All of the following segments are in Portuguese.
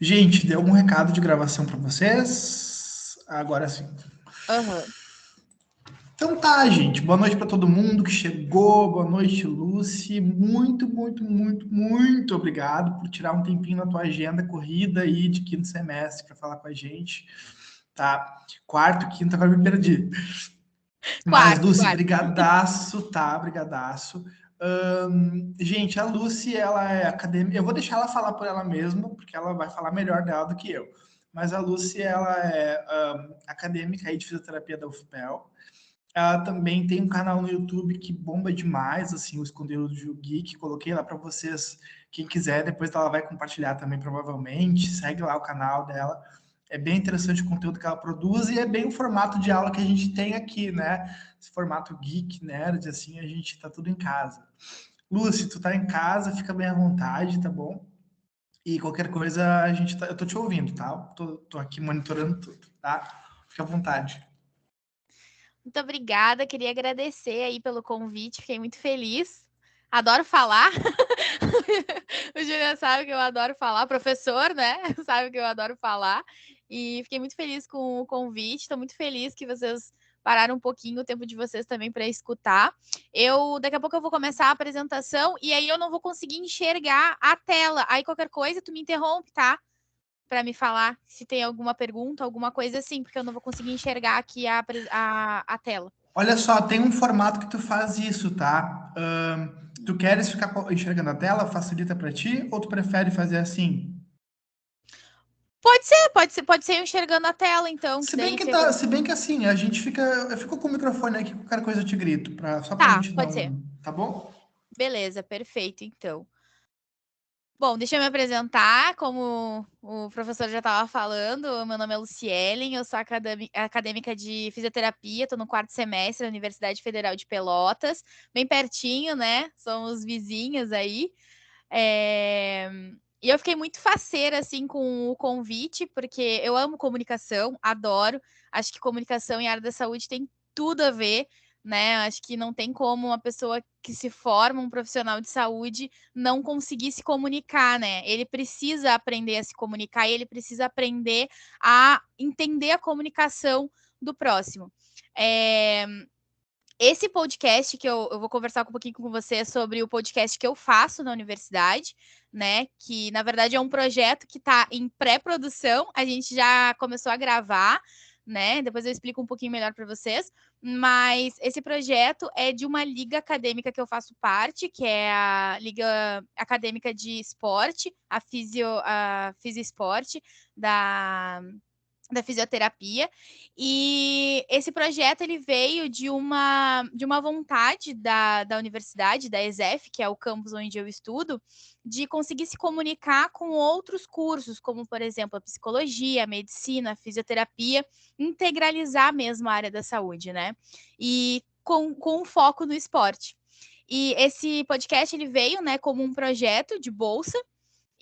Gente, deu algum recado de gravação para vocês? Agora sim. Aham. Então tá, gente. Boa noite para todo mundo que chegou. Boa noite, Lucy. Muito, muito, muito, muito obrigado por tirar um tempinho na tua agenda corrida aí de quinto semestre para falar com a gente. Tá? Quarto, quinto, agora me perdi. Mas, Quarto, Lucy, quarto. brigadaço, tá? Brigadaço. Gente, a Lucy, ela é acadêmica. Eu vou deixar ela falar por ela mesma, porque ela vai falar melhor dela do que eu. Mas a Lucy, ela é acadêmica aí de fisioterapia da UFPEL. Ela também tem um canal no YouTube que bomba demais, assim, os conteúdos do Geek. Coloquei lá para vocês, quem quiser, depois ela vai compartilhar também, provavelmente. Segue lá o canal dela. É bem interessante o conteúdo que ela produz e é bem o formato de aula que a gente tem aqui, né? Esse formato geek, nerd, assim, a gente tá tudo em casa. Lúcia, tu tá em casa, fica bem à vontade, tá bom? E qualquer coisa, eu tô te ouvindo, tá? Tô aqui monitorando tudo, tá? Fica à vontade. Muito obrigada. Queria agradecer aí pelo convite. Fiquei muito feliz. Adoro falar. O Julian sabe que eu adoro falar. Professor, né? Sabe que eu adoro falar. E fiquei muito feliz com o convite. Estou muito feliz que vocês pararam um pouquinho o tempo de vocês também para escutar. Daqui a pouco eu vou começar a apresentação e aí eu não vou conseguir enxergar a tela. Aí qualquer coisa tu me interrompe, tá? Para me falar se tem alguma pergunta, alguma coisa assim, porque eu não vou conseguir enxergar aqui a tela. Olha só, tem um formato que tu faz isso, tá? Tu queres ficar enxergando a tela? Facilita para ti? Ou tu prefere fazer assim? Pode ser eu enxergando a tela, então, que Se bem daí que fica. tá, se bem que assim, a gente fica, eu fico com o microfone aqui, qualquer coisa eu te grito, só pra Tá, gente pode ser. não, tá bom? Beleza, perfeito, então. Bom, deixa eu me apresentar, como o professor já estava falando, meu nome é Lucielen, eu sou acadêmica de fisioterapia, estou no quarto semestre da Universidade Federal de Pelotas, bem pertinho, né? Somos vizinhos aí. É, E eu fiquei muito faceira, assim, com o convite, porque eu amo comunicação, adoro. Acho que comunicação e área da saúde tem tudo a ver, né? Acho que não tem como uma pessoa que se forma, um profissional de saúde, não conseguir se comunicar, né? Ele precisa aprender a se comunicar e ele precisa aprender a entender a comunicação do próximo. É, Esse podcast que eu vou conversar um pouquinho com você sobre o podcast que eu faço na universidade, né? Que na verdade é um projeto que está em pré-produção. A gente já começou a gravar, né? Depois eu explico um pouquinho melhor para vocês. Mas esse projeto é de uma liga acadêmica que eu faço parte, que é a Liga Acadêmica de Esporte, a Fisio Esporte da fisioterapia. E esse projeto ele veio de uma vontade da universidade, da ESEF, que é o campus onde eu estudo, de conseguir se comunicar com outros cursos, como, por exemplo, a psicologia, a medicina, a fisioterapia, integralizar mesmo a área da saúde, né? E com foco no esporte. E esse podcast ele veio, né, como um projeto de bolsa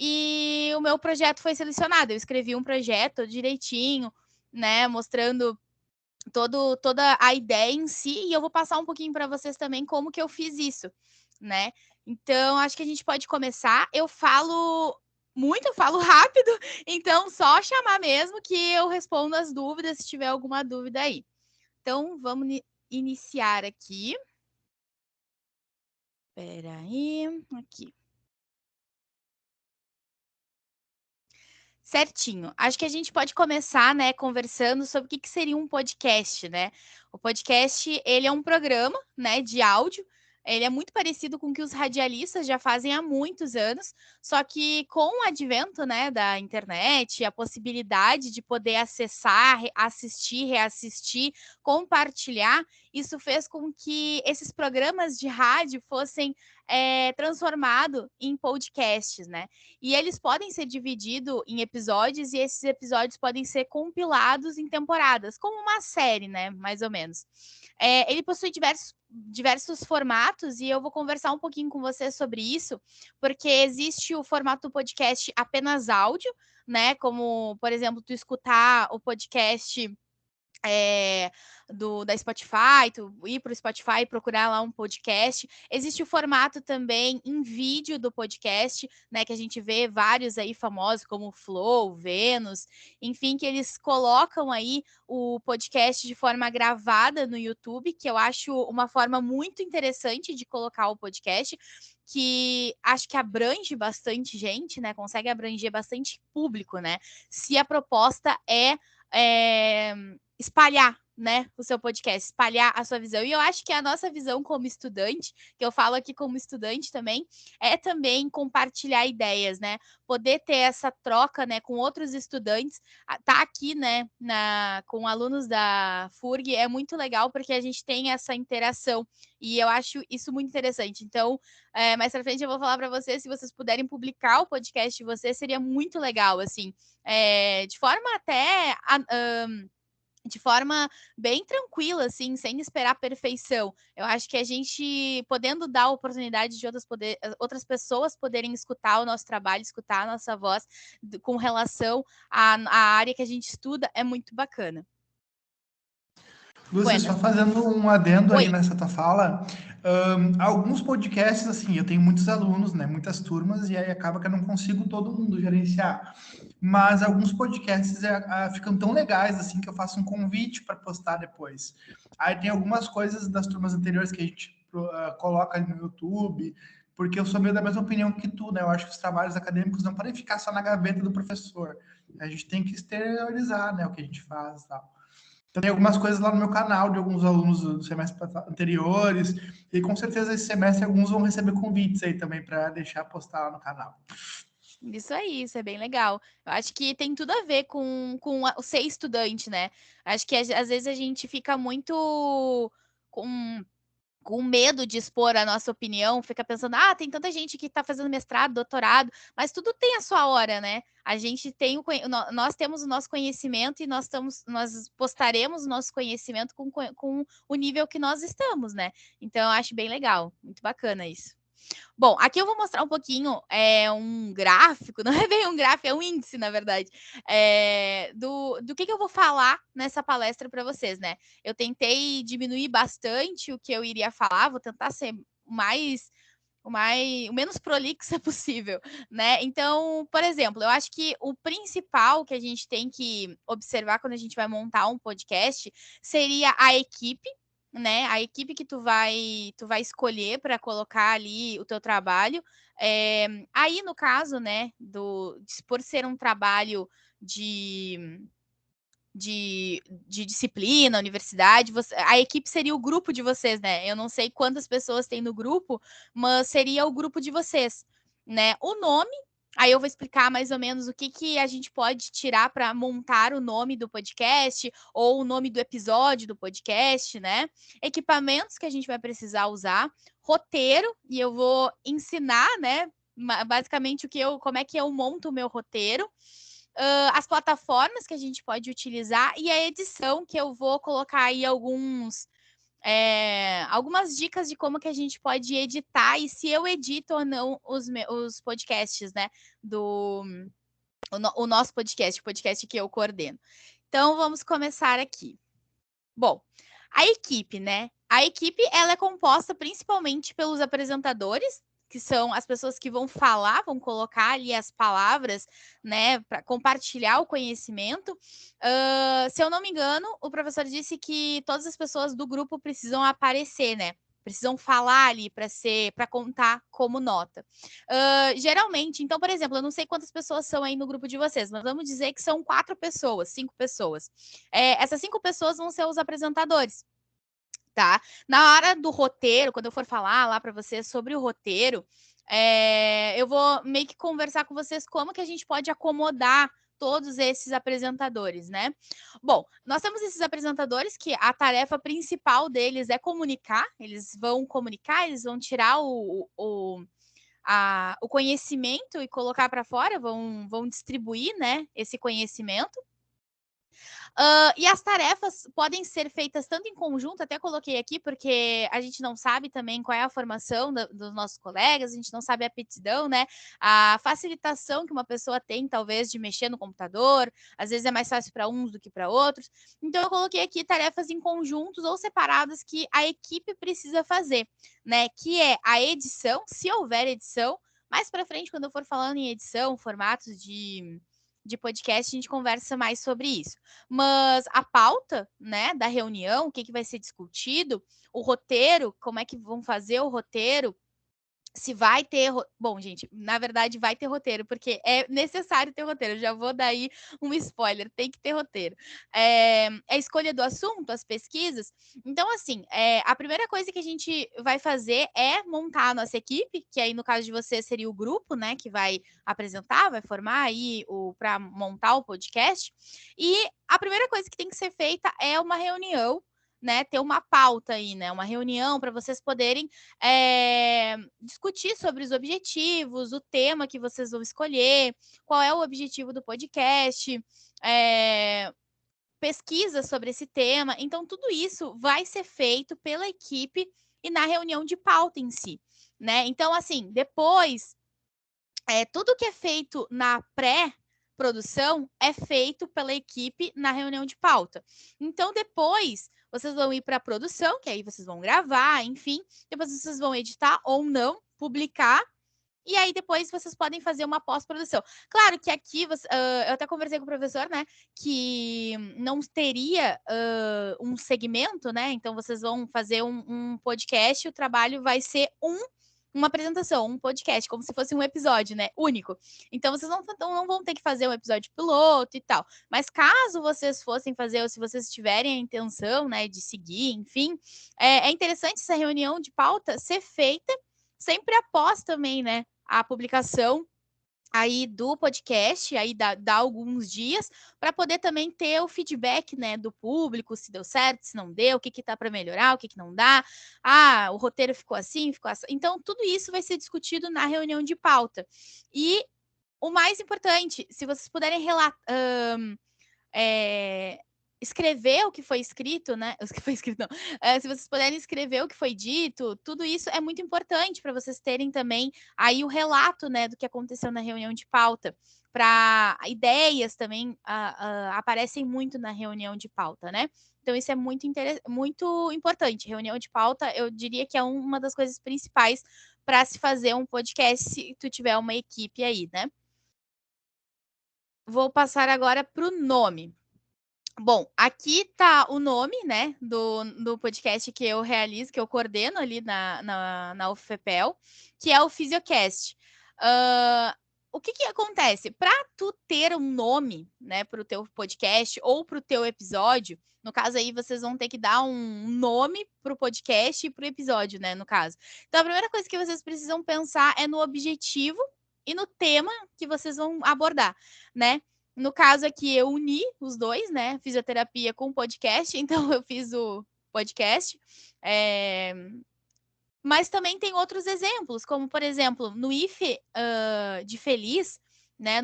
e o meu projeto foi selecionado. Eu escrevi um projeto direitinho, né, mostrando toda a ideia em si, e eu vou passar um pouquinho para vocês também como que eu fiz isso, né? Então, acho que a gente pode começar. Eu falo muito, eu falo rápido, então só chamar mesmo que eu respondo as dúvidas se tiver alguma dúvida aí. Então, vamos iniciar aqui. Espera aí, aqui. Certinho. Acho que a gente pode começar, né, conversando sobre o que seria um podcast, né? O podcast, ele é um programa, né, de áudio. Ele é muito parecido com o que os radialistas já fazem há muitos anos, só que com o advento, né, da internet, a possibilidade de poder acessar, assistir, reassistir, compartilhar, isso fez com que esses programas de rádio fossem transformados em podcasts, né? E eles podem ser divididos em episódios e esses episódios podem ser compilados em temporadas, como uma série, né? Mais ou menos. Ele possui diversos formatos e eu vou conversar um pouquinho com você sobre isso, porque existe o formato do podcast apenas áudio, né? Como, por exemplo, tu escutar o podcast da Spotify, tu ir para o Spotify e procurar lá um podcast. Existe o formato também em vídeo do podcast, né? Que a gente vê vários aí famosos, como o Flow, Vênus, enfim, que eles colocam aí o podcast de forma gravada no YouTube, que eu acho uma forma muito interessante de colocar o podcast, que acho que abrange bastante gente, né? Consegue abranger bastante público, né? Se a proposta é espalhar, né, o seu podcast, espalhar a sua visão. E eu acho que a nossa visão como estudante, que eu falo aqui como estudante também, é também compartilhar ideias, né? Poder ter essa troca, né, com outros estudantes. Tá aqui, né, com alunos da FURG é muito legal porque a gente tem essa interação e eu acho isso muito interessante. Então, mais pra frente eu vou falar para vocês, se vocês puderem publicar o podcast de vocês, seria muito legal, assim, de forma até de forma bem tranquila, assim, sem esperar a perfeição. Eu acho que a gente, podendo dar a oportunidade de outras pessoas poderem escutar o nosso trabalho, escutar a nossa voz com relação à área que a gente estuda, é muito bacana. Lúcia, Bueno. só fazendo um adendo Oi. aí nessa tua fala, alguns podcasts, assim, eu tenho muitos alunos, né, muitas turmas, e aí acaba que eu não consigo todo mundo gerenciar. Mas alguns podcasts ficam tão legais, assim, que eu faço um convite para postar depois. Aí tem algumas coisas das turmas anteriores que a gente coloca ali no YouTube, porque eu sou meio da mesma opinião que tu, né? Eu acho que os trabalhos acadêmicos não podem ficar só na gaveta do professor. A gente tem que exteriorizar, né, o que a gente faz e tal. Então, tem algumas coisas lá no meu canal de alguns alunos do semestre anteriores, e com certeza esse semestre alguns vão receber convites aí também para deixar postar lá no canal. Isso aí, isso é bem legal. Eu acho que tem tudo a ver com o ser estudante, né? Acho que às vezes a gente fica muito com medo de expor a nossa opinião, fica pensando, tem tanta gente que está fazendo mestrado, doutorado, mas tudo tem a sua hora, né? A gente tem nós temos o nosso conhecimento e nós postaremos o nosso conhecimento com o nível que nós estamos, né? Então, eu acho bem legal, muito bacana isso. Bom, aqui eu vou mostrar um pouquinho um gráfico, não é bem um gráfico, é um índice, na verdade, do que eu vou falar nessa palestra para vocês, né? Eu tentei diminuir bastante o que eu iria falar, vou tentar ser o menos prolixa possível, né? Então, por exemplo, eu acho que o principal que a gente tem que observar quando a gente vai montar um podcast seria a equipe, né? A equipe que tu vai escolher para colocar ali o teu trabalho. Aí, no caso, né, por ser um trabalho de disciplina, universidade, a equipe seria o grupo de vocês, né? Eu não sei quantas pessoas tem no grupo, mas seria o grupo de vocês, né? O nome, aí eu vou explicar mais ou menos o que a gente pode tirar para montar o nome do podcast ou o nome do episódio do podcast, né? Equipamentos que a gente vai precisar usar, roteiro, e eu vou ensinar, né? Basicamente como é que eu monto o meu roteiro. As plataformas que a gente pode utilizar e a edição, que eu vou colocar aí algumas dicas de como que a gente pode editar e se eu edito ou não os podcasts, né? O nosso podcast, o podcast que eu coordeno. Então, vamos começar aqui. Bom, a equipe, né? A equipe, ela é composta principalmente pelos apresentadores, que são as pessoas que vão falar, vão colocar ali as palavras, né, para compartilhar o conhecimento. Se eu não me engano, o professor disse que todas as pessoas do grupo precisam aparecer, né? Precisam falar ali para contar como nota. Geralmente, então, por exemplo, eu não sei quantas pessoas são aí no grupo de vocês, mas vamos dizer que são 4 pessoas, 5 pessoas. Essas 5 pessoas vão ser os apresentadores. Tá? Na hora do roteiro, quando eu for falar lá para vocês sobre o roteiro, eu vou meio que conversar com vocês como que a gente pode acomodar todos esses apresentadores, né? Bom, nós temos esses apresentadores que a tarefa principal deles é comunicar, eles vão comunicar, eles vão tirar o conhecimento e colocar para fora, vão distribuir, né, esse conhecimento. E as tarefas podem ser feitas tanto em conjunto, até coloquei aqui, porque a gente não sabe também qual é a formação dos nossos colegas, a gente não sabe a aptidão, né? A facilitação que uma pessoa tem, talvez, de mexer no computador, às vezes é mais fácil para uns do que para outros. Então, eu coloquei aqui tarefas em conjuntos ou separadas que a equipe precisa fazer, né? Que é a edição, se houver edição. Mais para frente, quando eu for falando em edição, formatos de podcast, a gente conversa mais sobre isso. Mas a pauta, né, da reunião, o que vai ser discutido, o roteiro, como é que vão fazer o roteiro, se vai ter... Bom, gente, na verdade vai ter roteiro, porque é necessário ter roteiro. Eu já vou dar aí um spoiler, tem que ter roteiro. A escolha do assunto, as pesquisas. Então, assim, a primeira coisa que a gente vai fazer é montar a nossa equipe, que aí no caso de você seria o grupo, né, que vai apresentar, vai formar aí para montar o podcast. E a primeira coisa que tem que ser feita é uma reunião, né, ter uma pauta aí, né, uma reunião para vocês poderem discutir sobre os objetivos, o tema que vocês vão escolher, qual é o objetivo do podcast, pesquisa sobre esse tema. Então, tudo isso vai ser feito pela equipe e na reunião de pauta em si, né? Então, assim, depois, tudo que é feito na pré-produção é feito pela equipe na reunião de pauta. Então, depois, vocês vão ir para a produção, que aí vocês vão gravar, enfim. Depois vocês vão editar ou não, publicar. E aí depois vocês podem fazer uma pós-produção. Claro que aqui, eu até conversei com o professor, né, que não teria um segmento, né? Então vocês vão fazer um podcast, o trabalho vai ser uma apresentação, um podcast, como se fosse um episódio, né? Único. Então, vocês não vão ter que fazer um episódio piloto e tal. Mas caso vocês fossem fazer, ou se vocês tiverem a intenção, né, de seguir, enfim, é interessante essa reunião de pauta ser feita sempre após também, né, a publicação aí do podcast, aí dá alguns dias, para poder também ter o feedback, né, do público, se deu certo, se não deu, o que tá para melhorar, o que não dá. Ah, o roteiro ficou assim, ficou assim. Então, tudo isso vai ser discutido na reunião de pauta. E o mais importante, se vocês puderem escrever o que foi escrito, né? O que foi escrito, não. Se vocês puderem escrever o que foi dito, tudo isso é muito importante para vocês terem também aí o relato, né, do que aconteceu na reunião de pauta. Para ideias também aparecem muito na reunião de pauta, né? Então, isso é muito importante. Reunião de pauta, eu diria que é uma das coisas principais para se fazer um podcast, se tu tiver uma equipe aí, né? Vou passar agora para o nome. Bom, aqui tá o nome, né, do podcast que eu realizo, que eu coordeno ali na UFPEL, que é o Fisiocast. O que acontece? Para tu ter um nome, né, para o teu podcast ou para o teu episódio, no caso aí vocês vão ter que dar um nome para o podcast e para o episódio, né, no caso. Então, a primeira coisa que vocês precisam pensar é no objetivo e no tema que vocês vão abordar, né? No caso aqui, eu uni os dois, né? Fisioterapia com podcast, então eu fiz o podcast. Mas também tem outros exemplos, como, por exemplo, no IFE de Feliz, né?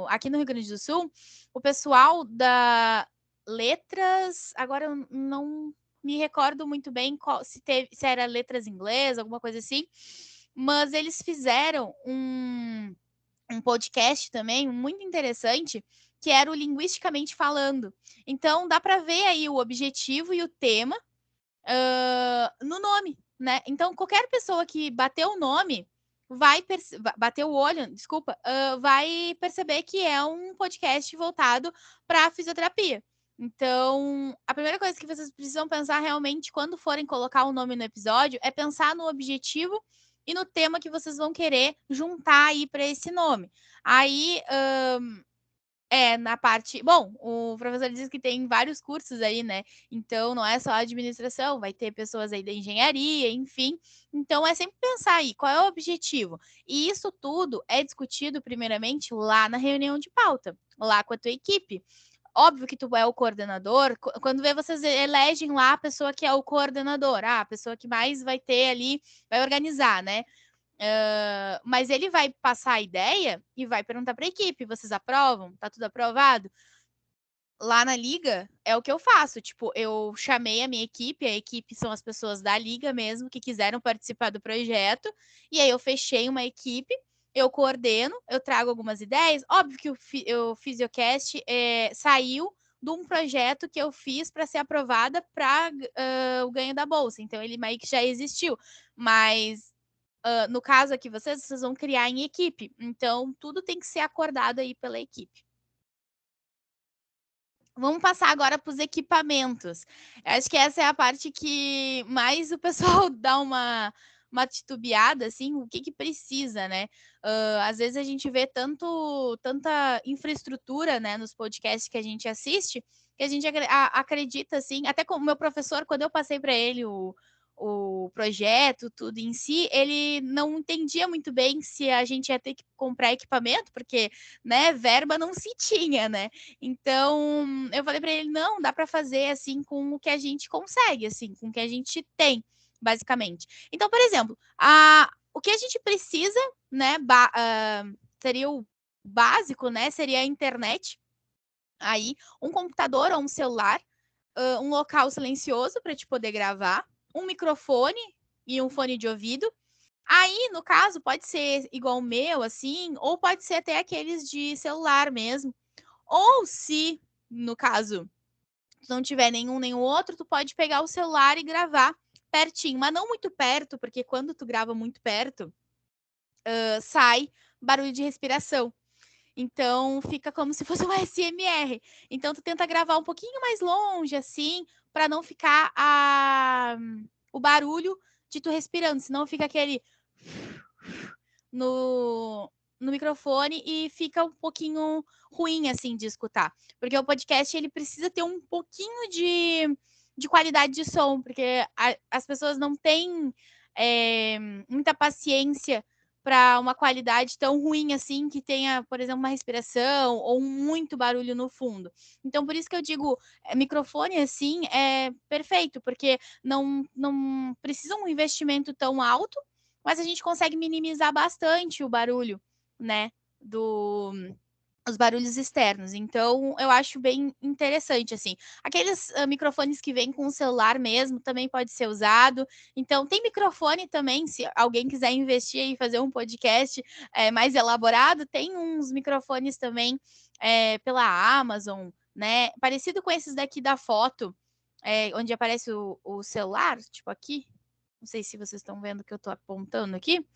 Aqui no Rio Grande do Sul, o pessoal da Letras, agora eu não me recordo muito bem se era letras inglês, alguma coisa assim, mas eles fizeram um podcast também muito interessante, que era o Linguisticamente Falando. Então, dá para ver aí o objetivo e o tema no nome, né? Então, qualquer pessoa que bater o nome vai bater o olho, desculpa, vai perceber que é um podcast voltado para fisioterapia. Então, a primeira coisa que vocês precisam pensar realmente quando forem colocar o nome no episódio é pensar no objetivo e no tema que vocês vão querer juntar aí para esse nome. Aí, na parte. Bom, o professor diz que tem vários cursos aí, né? Então, não é só administração, vai ter pessoas aí da engenharia, enfim. Então, é sempre pensar aí qual é o objetivo. E isso tudo é discutido, primeiramente, lá na reunião de pauta, lá com a tua equipe. Óbvio que tu é o coordenador. Quando vocês elegem lá a pessoa que é o coordenador, a pessoa que mais vai ter ali, vai organizar, né? Mas ele vai passar a ideia e vai perguntar para a equipe: vocês aprovam? Tá tudo aprovado? lá na liga, é o que eu faço. Tipo, eu chamei a minha equipe, a equipe são as pessoas da liga mesmo, que quiseram participar do projeto, e aí eu fechei uma equipe, eu coordeno, eu trago algumas ideias. Óbvio que o Fisiocast saiu de um projeto que eu fiz para ser aprovada para o ganho da bolsa. Então, ele meio que já existiu. Mas, no caso aqui, vocês vão criar em equipe. Então, tudo tem que ser acordado aí pela equipe. Vamos passar agora para os equipamentos. Eu acho que essa é a parte que mais o pessoal dá uma titubeada, assim, o que precisa, né? Às vezes a gente vê tanta infraestrutura, né, nos podcasts que a gente assiste, que a gente acredita, assim, até como meu professor, quando eu passei para ele o projeto, tudo em si, ele não entendia muito bem se a gente ia ter que comprar equipamento, porque, né, verba não se tinha, né? Então, eu falei para ele, não, dá para fazer assim com o que a gente consegue, assim, com o que a gente tem, basicamente. Então, por exemplo, o que a gente precisa, né, seria o básico, né, seria a internet, aí, um computador ou um celular, um local silencioso para te poder gravar, um microfone e um fone de ouvido. Aí, no caso, pode ser igual o meu, assim, ou pode ser até aqueles de celular mesmo. Ou se, no caso, tu não tiver nenhum nem o outro, tu pode pegar o celular e gravar pertinho, mas não muito perto, porque quando tu grava muito perto, sai barulho de respiração. Então, fica como se fosse um ASMR. Então, tu tenta gravar um pouquinho mais longe, assim, para não ficar o barulho de tu respirando, senão fica aquele no microfone e fica um pouquinho ruim, assim, de escutar. Porque o podcast, ele precisa ter um pouquinho de qualidade de som, porque as pessoas não têm muita paciência para uma qualidade tão ruim assim, que tenha, por exemplo, uma respiração ou muito barulho no fundo. Então, por isso que eu digo, microfone assim é perfeito, porque não precisa um investimento tão alto, mas a gente consegue minimizar bastante o barulho, né, os barulhos externos. Então, eu acho bem interessante, assim. Aqueles microfones que vêm com o celular mesmo também pode ser usado. Então, tem microfone também, se alguém quiser investir e fazer um podcast mais elaborado, tem uns microfones também pela Amazon, né? Parecido com esses daqui da foto, onde aparece o celular, tipo aqui. Não sei se vocês estão vendo que eu estou apontando aqui,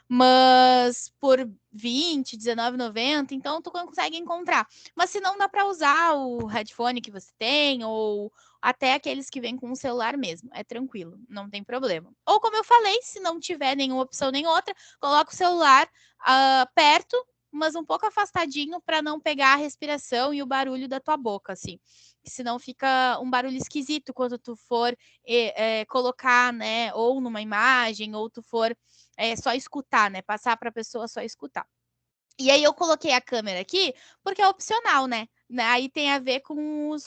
mas por 20, R$19,90, então tu consegue encontrar. Mas se não, dá para usar o headphone que você tem, ou até aqueles que vêm com o celular mesmo. É tranquilo, não tem problema. Ou como eu falei, se não tiver nenhuma opção nem outra, coloca o celular perto, mas um pouco afastadinho para não pegar a respiração e o barulho da tua boca, assim. Senão fica um barulho esquisito quando tu for colocar, né, ou numa imagem, ou tu for só escutar, né, passar para a pessoa só escutar. E aí eu coloquei a câmera aqui porque é opcional, né? Aí tem a ver com o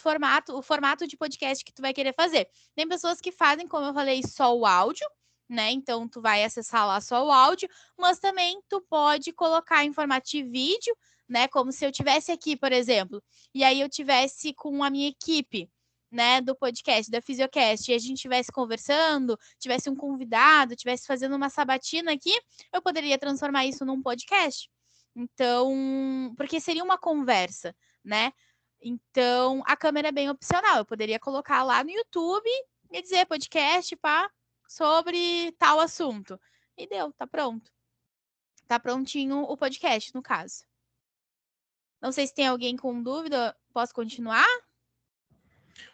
formato de podcast que tu vai querer fazer. Tem pessoas que fazem, como eu falei, só o áudio, né? Então tu vai acessar lá só o áudio, mas também tu pode colocar em formato de vídeo, né? Como se eu tivesse aqui, por exemplo, e aí eu tivesse com a minha equipe, né, do podcast, da Fisiocast, e a gente estivesse conversando, tivesse um convidado, tivesse fazendo uma sabatina aqui, eu poderia transformar isso num podcast. Então, porque seria uma conversa, né? Então, a câmera é bem opcional. Eu poderia colocar lá no YouTube e dizer podcast, pá, sobre tal assunto. E deu, tá pronto. Tá prontinho o podcast, no caso. Não sei se tem alguém com dúvida. Posso continuar?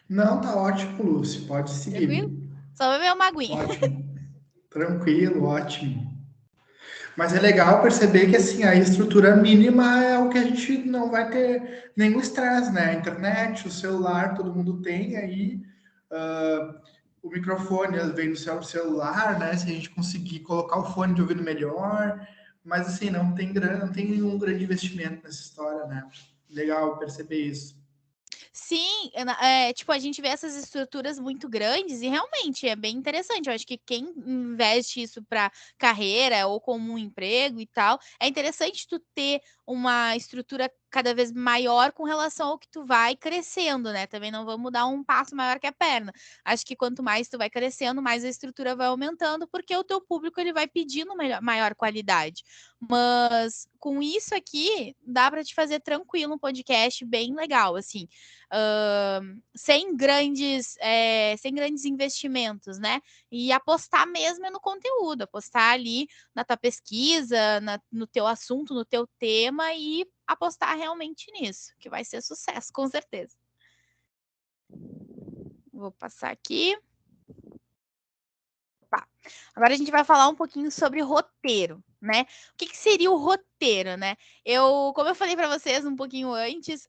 Não, tá ótimo, Lúcio. Pode Tranquilo? seguir. Só beber uma aguinha. Ótimo. Tranquilo, ótimo. Mas é legal perceber que assim a estrutura mínima é o que a gente não vai ter nenhum estresse, né? A internet, o celular, todo mundo tem aí. O microfone vem do celular, né? Se a gente conseguir colocar o fone de ouvido melhor, mas assim, não tem nenhum grande investimento nessa história, né? Legal perceber isso. Sim, tipo, a gente vê essas estruturas muito grandes e realmente é bem interessante. Eu acho que quem investe isso para carreira ou como um emprego e tal, é interessante tu ter uma estrutura cada vez maior com relação ao que tu vai crescendo, né? Também não vamos dar um passo maior que a perna. Acho que quanto mais tu vai crescendo, mais a estrutura vai aumentando, porque o teu público ele vai pedindo maior qualidade. Mas com isso aqui, dá para te fazer tranquilo um podcast bem legal, assim, sem grandes investimentos, né? E apostar mesmo no conteúdo, apostar ali na tua pesquisa, no teu assunto, no teu tema e apostar realmente nisso, que vai ser sucesso, com certeza. Vou passar aqui. Tá. Agora a gente vai falar um pouquinho sobre roteiro, né? O que seria o roteiro, né? Como eu falei para vocês um pouquinho antes,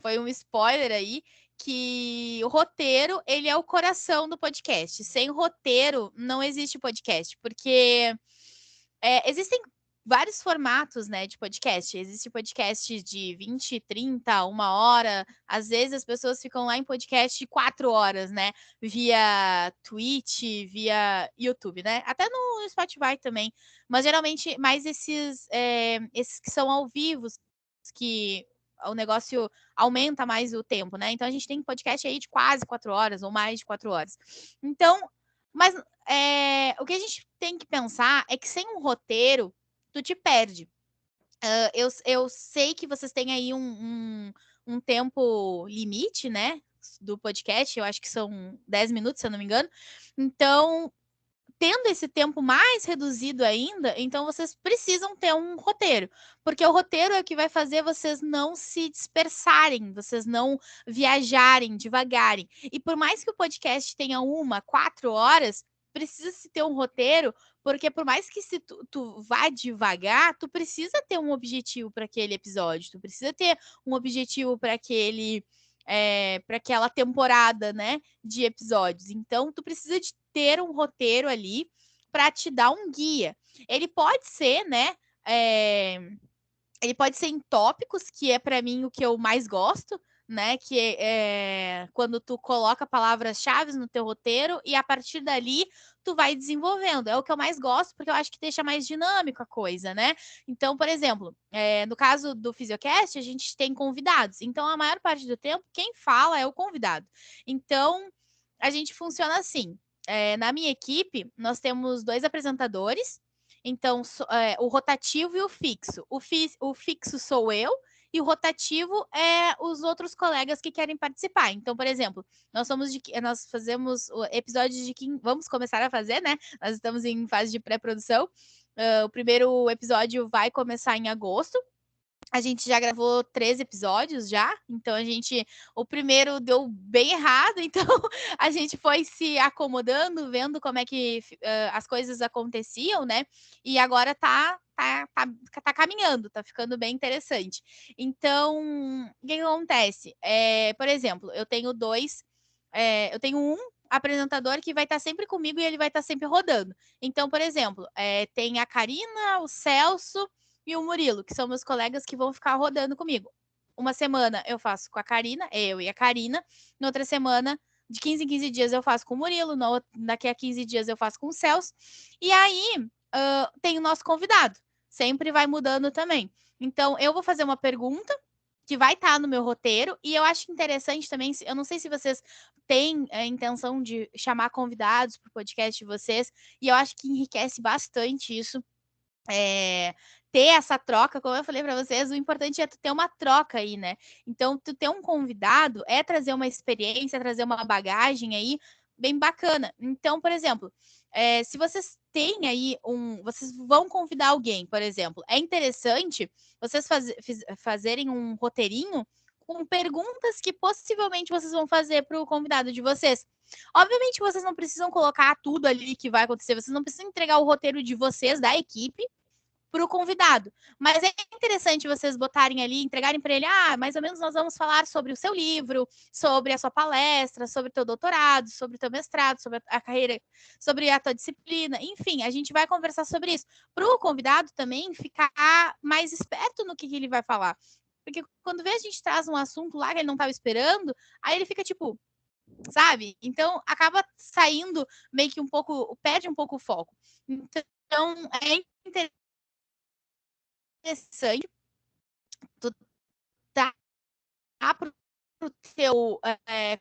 foi um spoiler aí, que o roteiro, ele é o coração do podcast. Sem roteiro, não existe podcast, porque existem vários formatos, né, de podcast. Existe podcast de 20, 30, 1 hora. Às vezes as pessoas ficam lá em podcast de 4 horas, né? Via Twitch, via YouTube, né? Até no Spotify também. Mas geralmente mais esses que são ao vivo, que o negócio aumenta mais o tempo, né? Então a gente tem podcast aí de quase 4 horas ou mais de 4 horas. Então, mas o que a gente tem que pensar é que sem um roteiro, tu te perde. Eu sei que vocês têm aí um tempo limite, né? Do podcast, eu acho que são 10 minutos, se eu não me engano. Então, tendo esse tempo mais reduzido ainda, então vocês precisam ter um roteiro, porque o roteiro é o que vai fazer vocês não se dispersarem, vocês não viajarem, devagarem. E por mais que o podcast tenha 4 horas, precisa se ter um roteiro, porque por mais que se tu vá devagar, tu precisa ter um objetivo para aquele episódio, tu precisa ter um objetivo para para aquela temporada, né, de episódios. Então, tu precisa de ter um roteiro ali para te dar um guia. Ele pode ser, né, ele pode ser em tópicos, que é para mim o que eu mais gosto, né? Que é quando tu coloca palavras-chave no teu roteiro e a partir dali tu vai desenvolvendo. É o que eu mais gosto, porque eu acho que deixa mais dinâmico a coisa, né? Então, por exemplo, no caso do Fisiocast, a gente tem convidados. Então, a maior parte do tempo, quem fala é o convidado. Então, a gente funciona assim. Na minha equipe, nós temos 2 apresentadores. Então, o rotativo e o fixo. O fixo sou eu e o rotativo é os outros colegas que querem participar. Então, por exemplo, nós fazemos episódios de 15, vamos começar a fazer, né? Nós estamos em fase de pré-produção. O primeiro episódio vai começar em agosto. A gente já gravou 3 episódios já, então o primeiro deu bem errado, então a gente foi se acomodando, vendo como é que as coisas aconteciam, né? E agora tá caminhando, tá ficando bem interessante. Então, o que acontece? Por exemplo, eu tenho um apresentador que vai estar sempre comigo e ele vai estar sempre rodando. Então, por exemplo, tem a Karina, o Celso e o Murilo, que são meus colegas que vão ficar rodando comigo. Uma semana eu faço com a Karina, eu e a Karina. Na outra semana, de 15 em 15 dias, eu faço com o Murilo. Daqui a 15 dias, eu faço com o Celso. E aí, tem o nosso convidado. Sempre vai mudando também. Então, eu vou fazer uma pergunta que vai estar no meu roteiro. E eu acho interessante também, eu não sei se vocês têm a intenção de chamar convidados para o podcast de vocês, e eu acho que enriquece bastante isso. Ter essa troca, como eu falei para vocês, o importante é tu ter uma troca aí, né? Então, tu ter um convidado é trazer uma experiência, trazer uma bagagem aí bem bacana. Então, por exemplo, se vocês têm aí vocês vão convidar alguém, por exemplo, é interessante vocês fazerem um roteirinho com perguntas que possivelmente vocês vão fazer para o convidado de vocês. Obviamente, vocês não precisam colocar tudo ali que vai acontecer, vocês não precisam entregar o roteiro de vocês, da equipe, para o convidado. Mas é interessante vocês botarem ali, entregarem para ele, mais ou menos nós vamos falar sobre o seu livro, sobre a sua palestra, sobre o teu doutorado, sobre o teu mestrado, sobre a carreira, sobre a tua disciplina, enfim, a gente vai conversar sobre isso. Para o convidado também ficar mais esperto no que ele vai falar. Porque quando vê a gente traz um assunto lá que ele não estava esperando, aí ele fica tipo, sabe? Então acaba saindo meio que perde um pouco o foco. Então é interessante tu para o teu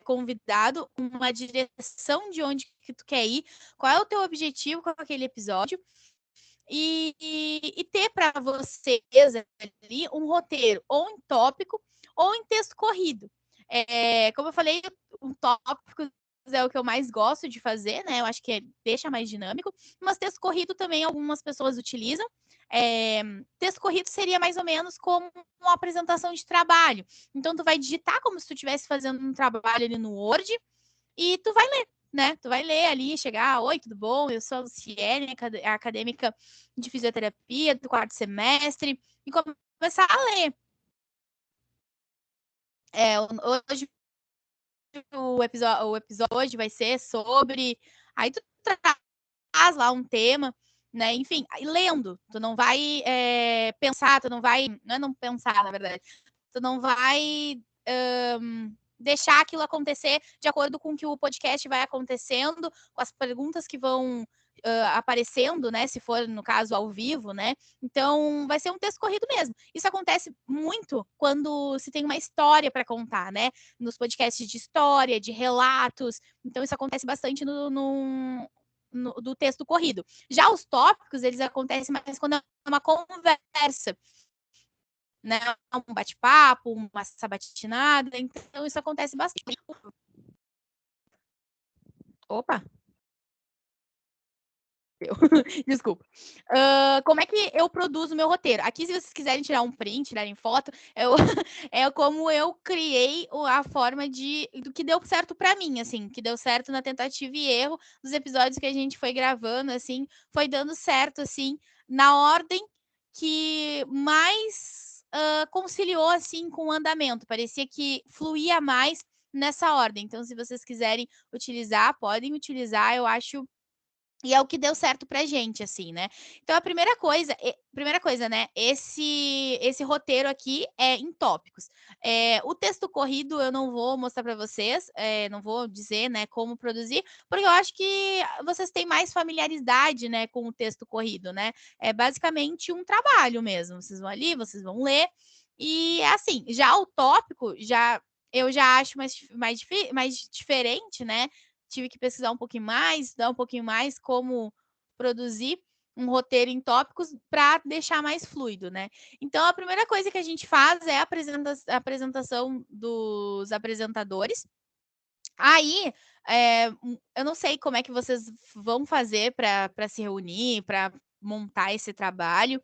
convidado uma direção de onde que tu quer ir, qual é o teu objetivo com aquele episódio, e ter para vocês ali um roteiro ou em tópico ou em texto corrido. Como eu falei, um tópico é o que eu mais gosto de fazer, né? Eu acho que deixa mais dinâmico, mas texto corrido também algumas pessoas utilizam. Texto corrido seria mais ou menos como uma apresentação de trabalho. Então, tu vai digitar como se tu estivesse fazendo um trabalho ali no Word e tu vai ler, né? Tu vai ler ali, chegar, oi, tudo bom? Eu sou a Luciene, acadêmica de fisioterapia do 4º semestre, e começar a ler. Hoje o episódio hoje vai ser sobre... Aí tu traz lá um tema, né? Enfim, lendo. Tu não vai pensar, tu não vai... Não pensar, na verdade. Tu não vai... deixar aquilo acontecer de acordo com o que o podcast vai acontecendo, com as perguntas que vão aparecendo, né? Se for, no caso, ao vivo, né? Então, vai ser um texto corrido mesmo. Isso acontece muito quando se tem uma história para contar, né? Nos podcasts de história, de relatos. Então, isso acontece bastante do texto corrido. Já os tópicos, eles acontecem mais quando é uma conversa, né? Um bate-papo, uma sabatinada. Então, isso acontece bastante. Opa! Desculpa. Como é que eu produzo meu roteiro? Aqui, se vocês quiserem tirar um print, tirarem foto, é como eu criei a forma do que deu certo para mim, assim, que deu certo na tentativa e erro dos episódios que a gente foi gravando, assim, foi dando certo, assim, na ordem que mais conciliou, assim, com o andamento. Parecia que fluía mais nessa ordem. Então, se vocês quiserem utilizar, podem utilizar, eu acho. E é o que deu certo pra gente, assim, né? Então, a primeira coisa, né? Esse roteiro aqui é em tópicos. O texto corrido eu não vou mostrar para vocês, não vou dizer, né, como produzir, porque eu acho que vocês têm mais familiaridade, né, com o texto corrido, né? É basicamente um trabalho mesmo. Vocês vão ali, vocês vão ler. E assim, já o tópico, eu já acho mais diferente, né? Tive que pesquisar um pouquinho mais, estudar um pouquinho mais como produzir um roteiro em tópicos para deixar mais fluido, né? Então, a primeira coisa que a gente faz é a apresentação dos apresentadores. Aí, eu não sei como é que vocês vão fazer para se reunir, para montar esse trabalho.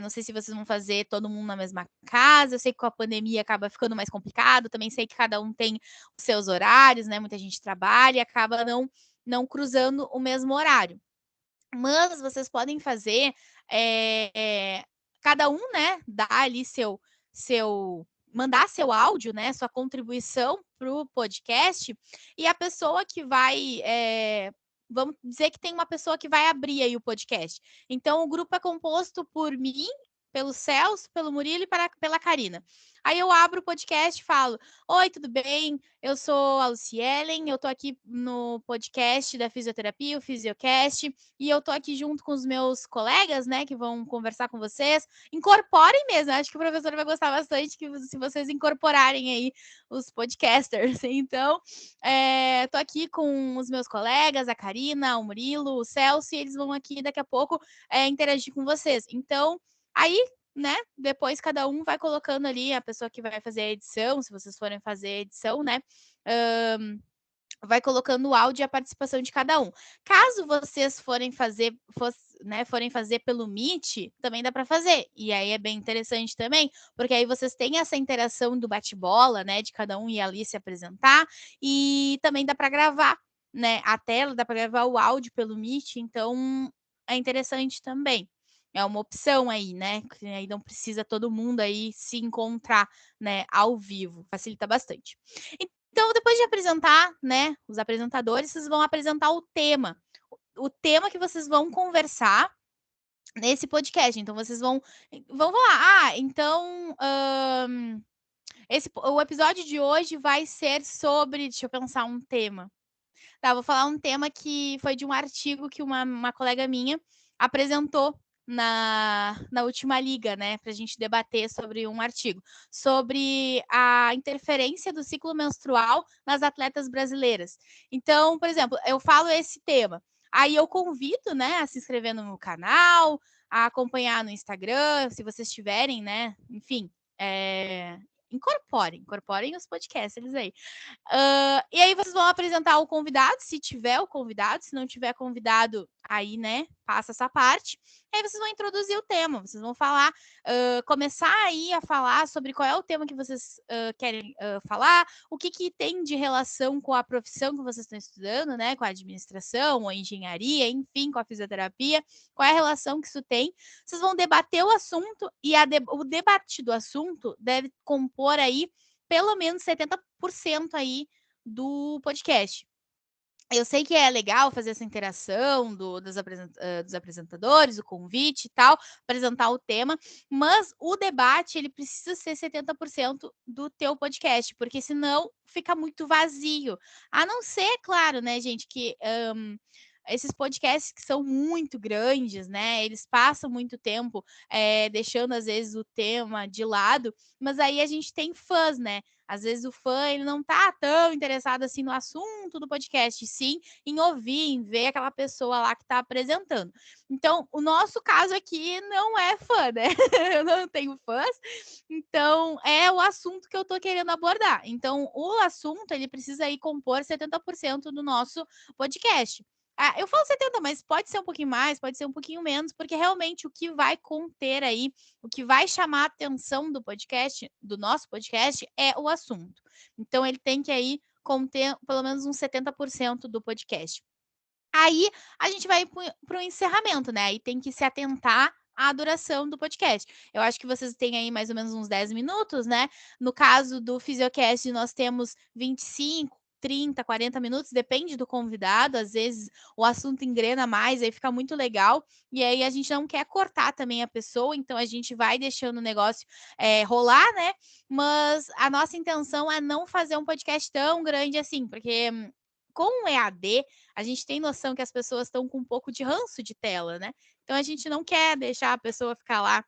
Não sei se vocês vão fazer todo mundo na mesma casa. Eu sei que com a pandemia acaba ficando mais complicado. Também sei que cada um tem os seus horários, né? Muita gente trabalha e acaba não cruzando o mesmo horário. Mas vocês podem fazer, cada um, né? Dá ali mandar seu áudio, né? Sua contribuição para o podcast, e a pessoa que vai. Vamos dizer que tem uma pessoa que vai abrir aí o podcast. Então, o grupo é composto por mim, pelo Celso, pelo Murilo e pela Karina. Aí eu abro o podcast e falo: oi, tudo bem? Eu sou a Lucielen, eu tô aqui no podcast da fisioterapia, o Fisiocast, e eu tô aqui junto com os meus colegas, né, que vão conversar com vocês. Incorporem mesmo, acho que o professor vai gostar bastante se vocês incorporarem aí os podcasters. Então, tô aqui com os meus colegas, a Karina, o Murilo, o Celso, e eles vão aqui daqui a pouco interagir com vocês. Então, aí, né, depois cada um vai colocando ali a pessoa que vai fazer a edição, se vocês forem fazer a edição, né, vai colocando o áudio e a participação de cada um. Caso vocês forem fazer pelo Meet, também dá para fazer. E aí é bem interessante também, porque aí vocês têm essa interação do bate-bola, né, de cada um ir ali se apresentar, e também dá para gravar, né, a tela, dá para gravar o áudio pelo Meet, então é interessante também. É uma opção aí, né? Que aí não precisa todo mundo aí se encontrar, né, ao vivo. Facilita bastante. Então, depois de apresentar, né, os apresentadores, vocês vão apresentar o tema. O tema que vocês vão conversar nesse podcast. Então, vocês vão falar, então, o episódio de hoje vai ser sobre, deixa eu pensar um tema. Tá, vou falar um tema que foi de um artigo que uma colega minha apresentou na última liga, né, para a gente debater sobre um artigo, sobre a interferência do ciclo menstrual nas atletas brasileiras. Então, por exemplo, eu falo esse tema, aí eu convido, né, a se inscrever no meu canal, a acompanhar no Instagram, se vocês tiverem, né, enfim, incorporem os podcasts aí. E aí vocês vão apresentar o convidado, se tiver o convidado, se não tiver convidado, aí, né, passa essa parte. E aí vocês vão introduzir o tema, vocês vão falar, começar aí a falar sobre qual é o tema que vocês querem falar, o que tem de relação com a profissão que vocês estão estudando, né, com a administração, ou a engenharia, enfim, com a fisioterapia, qual é a relação que isso tem. Vocês vão debater o assunto e o debate do assunto deve compor aí pelo menos 70% aí do podcast. Eu sei que é legal fazer essa interação dos apresentadores, o convite e tal, apresentar o tema, mas o debate ele precisa ser 70% do teu podcast, porque senão fica muito vazio. A não ser, claro, né, gente, que esses podcasts que são muito grandes, né? Eles passam muito tempo deixando, às vezes, o tema de lado, mas aí a gente tem fãs, né? Às vezes o fã ele não tá tão interessado assim no assunto do podcast, sim em ouvir, em ver aquela pessoa lá que está apresentando. Então, o nosso caso aqui não é fã, né? Eu não tenho fãs, então é o assunto que eu tô querendo abordar. Então, o assunto ele precisa aí compor 70% do nosso podcast. Eu falo 70, mas pode ser um pouquinho mais, pode ser um pouquinho menos, porque realmente o que vai conter aí, o que vai chamar a atenção do podcast, do nosso podcast, é o assunto. Então, ele tem que aí conter pelo menos uns 70% do podcast. Aí, a gente vai para o encerramento, né? Aí tem que se atentar à duração do podcast. Eu acho que vocês têm aí mais ou menos uns 10 minutos, né? No caso do Fisiocast, nós temos 25, 30, 40 minutos, depende do convidado. Às vezes o assunto engrena mais, aí fica muito legal. E aí a gente não quer cortar também a pessoa, então a gente vai deixando o negócio rolar, né? Mas a nossa intenção é não fazer um podcast tão grande assim, porque com o EAD, a gente tem noção que as pessoas estão com um pouco de ranço de tela, né? Então a gente não quer deixar a pessoa ficar lá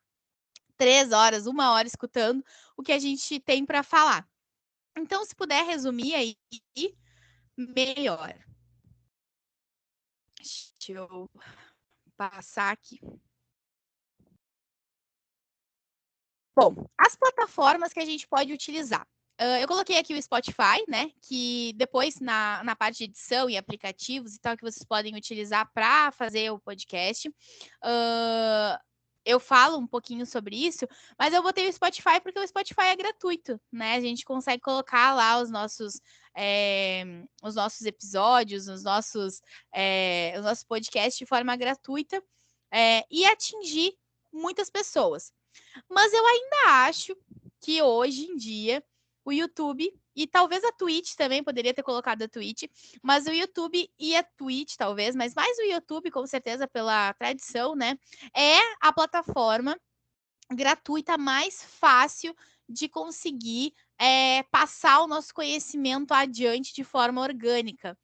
3 horas, 1 hora escutando o que a gente tem para falar. Então, se puder resumir aí, melhor. Deixa eu passar aqui. Bom, as plataformas que a gente pode utilizar. Eu coloquei aqui o Spotify, né? Que depois na parte de edição e aplicativos e tal, que vocês podem utilizar para fazer o podcast. Eu falo um pouquinho sobre isso, mas eu botei o Spotify porque o Spotify é gratuito, né? A gente consegue colocar lá os nossos episódios, os nossos podcasts de forma gratuita e atingir muitas pessoas. Mas eu ainda acho que hoje em dia o YouTube e talvez a Twitch também, poderia ter colocado a Twitch, mas o YouTube e a Twitch talvez, mas mais o YouTube com certeza pela tradição, né, é a plataforma gratuita mais fácil de conseguir passar o nosso conhecimento adiante de forma orgânica.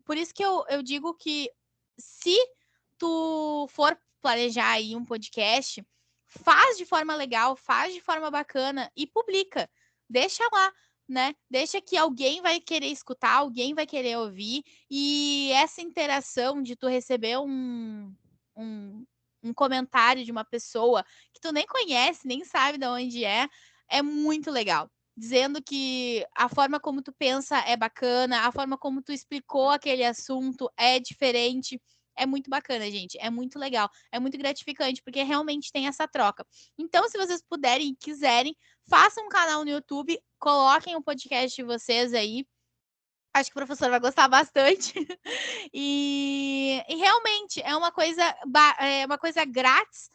Por isso que eu digo que se tu for planejar aí um podcast, faz de forma legal, faz de forma bacana e publica. Deixa lá, né? Deixa que alguém vai querer escutar, alguém vai querer ouvir. E essa interação de tu receber um comentário de uma pessoa que tu nem conhece, nem sabe de onde é muito legal. Dizendo que a forma como tu pensa é bacana, a forma como tu explicou aquele assunto é diferente. É muito bacana, gente. É muito legal. É muito gratificante, porque realmente tem essa troca. Então, se vocês puderem e quiserem, façam um canal no YouTube, coloquem o podcast de vocês aí. Acho que o professor vai gostar bastante. E realmente é uma coisa grátis,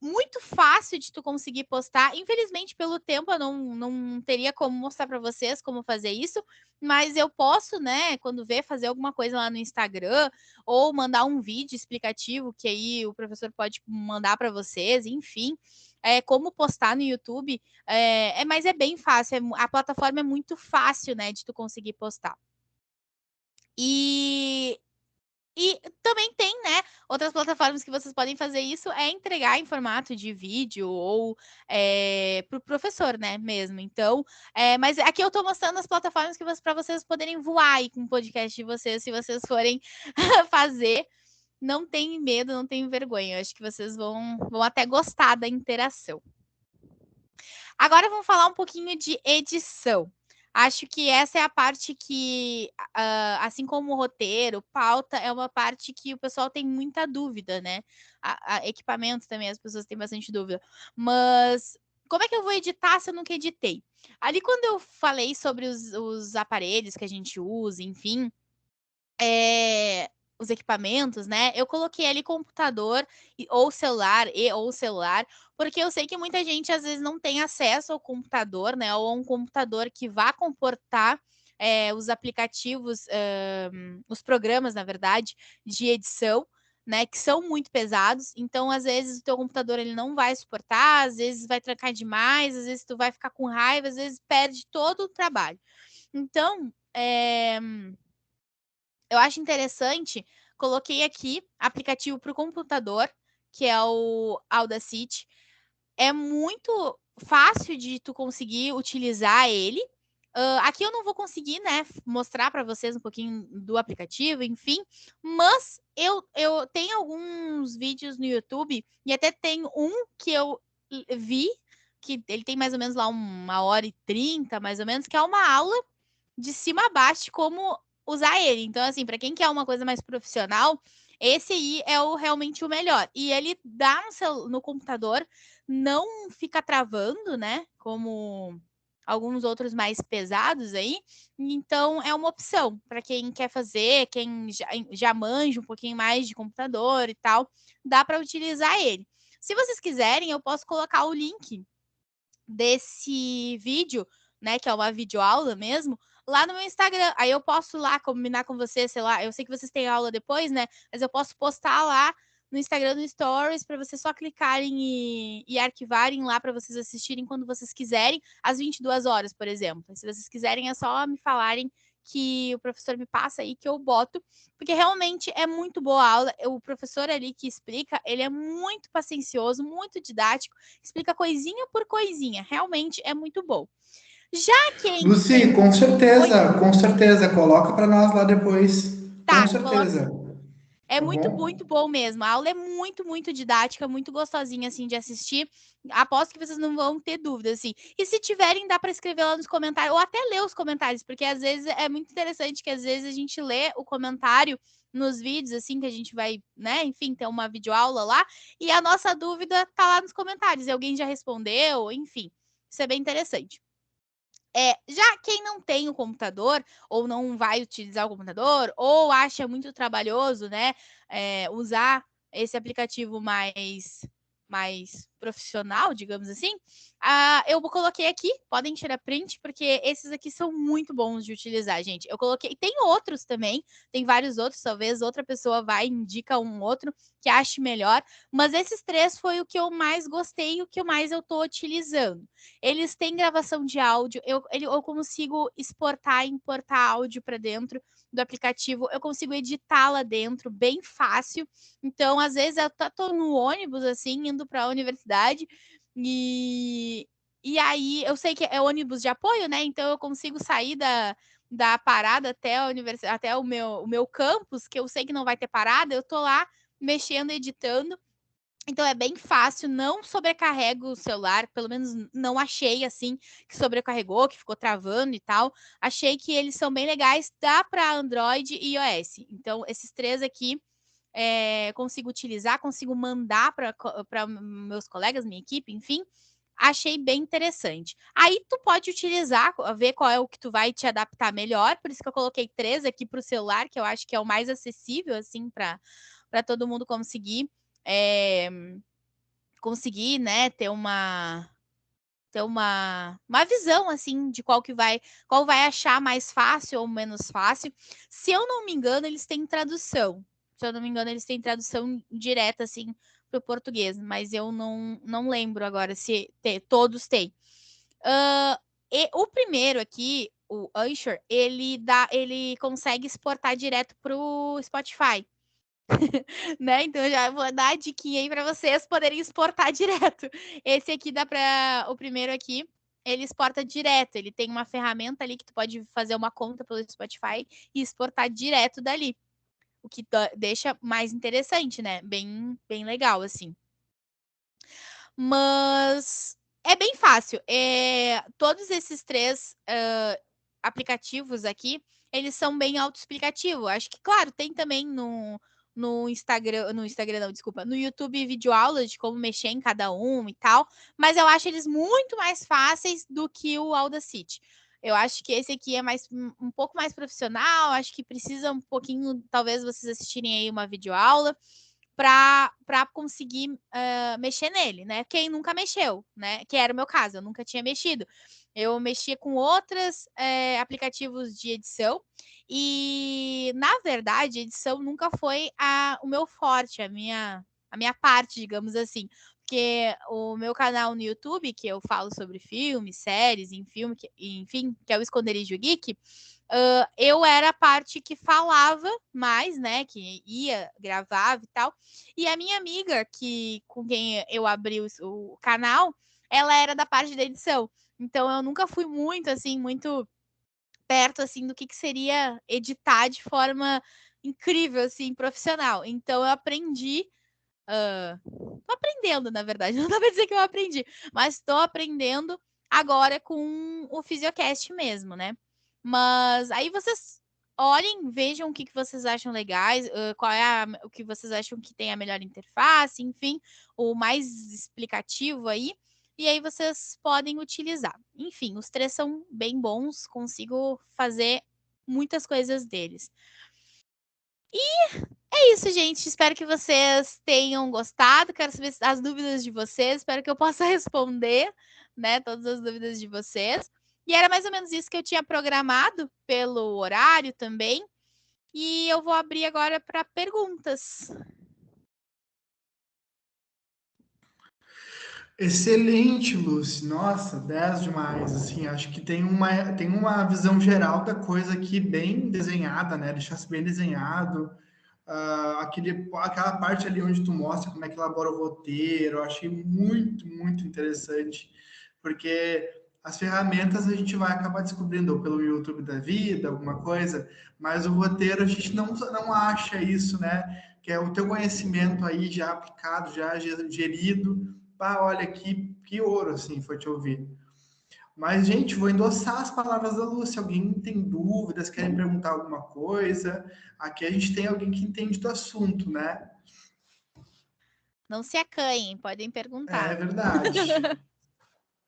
muito fácil de tu conseguir postar. Infelizmente, pelo tempo, eu não teria como mostrar para vocês como fazer isso, mas eu posso, né, quando ver, fazer alguma coisa lá no Instagram ou mandar um vídeo explicativo que aí o professor pode mandar para vocês, enfim. Como postar no YouTube, mas é bem fácil, a plataforma é muito fácil, né, de tu conseguir postar. E E também tem, né, outras plataformas que vocês podem fazer isso, é entregar em formato de vídeo ou para o professor, né, mesmo. Então, mas aqui eu estou mostrando as plataformas que para vocês poderem voar aí com o podcast de vocês, se vocês forem fazer. Não tenham medo, não tenham vergonha. Eu acho que vocês vão até gostar da interação. Agora vamos falar um pouquinho de edição. Acho que essa é a parte que, assim como o roteiro, pauta, é uma parte que o pessoal tem muita dúvida, né? Equipamento também, as pessoas têm bastante dúvida. Mas como é que eu vou editar se eu nunca editei? Ali, quando eu falei sobre os aparelhos que a gente usa, enfim, os equipamentos, né? Eu coloquei ali computador ou celular, porque eu sei que muita gente às vezes não tem acesso ao computador, né? Ou a um computador que vá comportar os aplicativos, os programas, na verdade, de edição, né? Que são muito pesados. Então, às vezes, o teu computador ele não vai suportar, às vezes vai trancar demais, às vezes tu vai ficar com raiva, às vezes perde todo o trabalho. Então, eu acho interessante, coloquei aqui aplicativo para o computador, que é o Audacity. É muito fácil de tu conseguir utilizar ele. Aqui eu não vou conseguir, né, mostrar para vocês um pouquinho do aplicativo, enfim, mas eu tenho alguns vídeos no YouTube e até tem um que eu vi, que ele tem mais ou menos lá 1h30, mais ou menos, que é uma aula de cima a baixo como usar ele. Então, assim, para quem quer uma coisa mais profissional, esse aí é realmente o melhor. E ele dá no computador, não fica travando, né? Como alguns outros mais pesados aí. Então, é uma opção para quem quer fazer, quem já manja um pouquinho mais de computador e tal, dá para utilizar ele. Se vocês quiserem, eu posso colocar o link desse vídeo, né, que é uma videoaula mesmo, lá no meu Instagram. Aí eu posso lá combinar com vocês, sei lá, eu sei que vocês têm aula depois, né, mas eu posso postar lá no Instagram, no Stories, para vocês só clicarem e arquivarem lá para vocês assistirem quando vocês quiserem, às 22 horas, por exemplo. Se vocês quiserem, é só me falarem que o professor me passa aí que eu boto, porque realmente é muito boa a aula. O professor ali que explica, ele é muito paciencioso, muito didático, explica coisinha por coisinha. Realmente é muito bom. Já quem tem... Lucy, com certeza, coloca para nós lá depois. Com Tá, coloca. certeza. É Tá muito, bom? muito bom mesmo. A aula é muito, muito didática, muito gostosinha, assim, de assistir. Aposto que vocês não vão ter dúvidas, assim. E se tiverem, dá para escrever lá nos comentários, ou até ler os comentários, porque às vezes é muito interessante que às vezes a gente lê o comentário nos vídeos, assim, que a gente vai, né, enfim, ter uma videoaula lá, e a nossa dúvida tá lá nos comentários, e alguém já respondeu, enfim. Isso é bem interessante. Já quem não tem o computador, ou não vai utilizar o computador, ou acha muito trabalhoso, né, usar esse aplicativo mais profissional, digamos assim, eu coloquei aqui, podem tirar print, porque esses aqui são muito bons de utilizar, gente. Eu coloquei, tem outros também, tem vários outros, talvez outra pessoa vai e indica um outro que ache melhor, mas esses 3 foi o que eu mais gostei e o que mais eu tô utilizando. Eles têm gravação de áudio, eu consigo exportar e importar áudio para dentro do aplicativo, eu consigo editar lá dentro bem fácil. Então, às vezes, eu tô no ônibus, assim, indo para a universidade, e aí eu sei que é ônibus de apoio, né? Então, eu consigo sair da parada até a universidade, até o meu campus, que eu sei que não vai ter parada, eu tô lá mexendo, editando. Então é bem fácil, não sobrecarrega o celular, pelo menos não achei assim que sobrecarregou, que ficou travando e tal. Achei que eles são bem legais, dá para Android e iOS. Então esses 3 aqui consigo utilizar, consigo mandar para meus colegas, minha equipe, enfim. Achei bem interessante. Aí tu pode utilizar, ver qual é o que tu vai te adaptar melhor. Por isso que eu coloquei 3 aqui para o celular, que eu acho que é o mais acessível assim para todo mundo conseguir. É, conseguir, né, ter uma visão assim de qual vai achar mais fácil ou menos fácil. Se eu não me engano, eles têm tradução. Se eu não me engano, eles têm tradução direta assim para o português, mas eu não lembro agora se todos têm. E o primeiro aqui, o Anchor, ele consegue exportar direto para o Spotify. Né? Então, eu já vou dar a diquinha aí para vocês poderem exportar direto. Esse aqui dá para... O primeiro aqui, ele exporta direto. Ele tem uma ferramenta ali que tu pode fazer uma conta pelo Spotify e exportar direto dali. O que deixa mais interessante, né? Bem, bem legal, assim. Mas é bem fácil. Todos esses 3 aplicativos aqui, eles são bem autoexplicativos. Acho que, claro, tem também no Instagram não, desculpa, no YouTube videoaulas de como mexer em cada um e tal, mas eu acho eles muito mais fáceis do que o Audacity. Eu acho que esse aqui é um pouco mais profissional, acho que precisa um pouquinho, talvez vocês assistirem aí uma videoaula para conseguir mexer nele, né? Quem nunca mexeu, né? Que era o meu caso, eu nunca tinha mexido. Eu mexia com outros aplicativos de edição e, na verdade, edição nunca foi o meu forte, a minha parte, digamos assim. Porque o meu canal no YouTube, que eu falo sobre filmes, séries, enfim, que é o Esconderijo Geek, eu era a parte que falava mais, né? Que ia, gravava e tal. E a minha amiga, com quem eu abri o canal, ela era da parte da edição. Então eu nunca fui muito perto assim do que seria editar de forma incrível, assim, profissional. Então eu aprendi. Tô aprendendo, na verdade. Não dá pra dizer que eu aprendi, mas tô aprendendo agora com o Fisiocast mesmo, né? Mas aí vocês olhem, vejam o que vocês acham legais, qual é o que vocês acham que tem a melhor interface, enfim, o mais explicativo aí. E aí vocês podem utilizar. Enfim, os 3 são bem bons, consigo fazer muitas coisas deles. É isso, gente. Espero que vocês tenham gostado. Quero saber as dúvidas de vocês. Espero que eu possa responder, né, todas as dúvidas de vocês. E era mais ou menos isso que eu tinha programado pelo horário também. E eu vou abrir agora para perguntas. Excelente, Lucy. Nossa, 10 demais. Assim, acho que tem uma visão geral da coisa aqui bem desenhada, né? Deixasse bem desenhado. Aquela parte ali onde tu mostra como é que elabora o roteiro, eu achei muito, muito interessante, porque as ferramentas a gente vai acabar descobrindo ou pelo YouTube da vida, alguma coisa, mas o roteiro a gente não acha isso, né? Que é o teu conhecimento aí já aplicado, já gerido. Pá, olha que ouro, assim, foi te ouvir. Mas, gente, vou endossar as palavras da Lúcia. Alguém tem dúvidas, querem perguntar alguma coisa? Aqui a gente tem alguém que entende do assunto, né? Não se acanhem, podem É perguntar. verdade.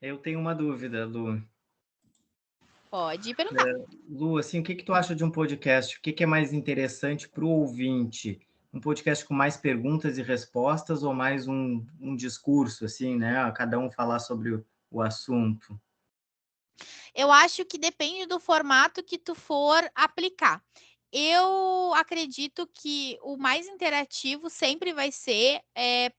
Eu tenho uma dúvida, Lu. Pode perguntar. Lu, assim, o que tu acha de um podcast? O que é mais interessante para o ouvinte? Um podcast com mais perguntas e respostas ou mais um discurso, assim, né? Cada um falar sobre o assunto? Eu acho que depende do formato que tu for aplicar. Eu acredito que o mais interativo sempre vai ser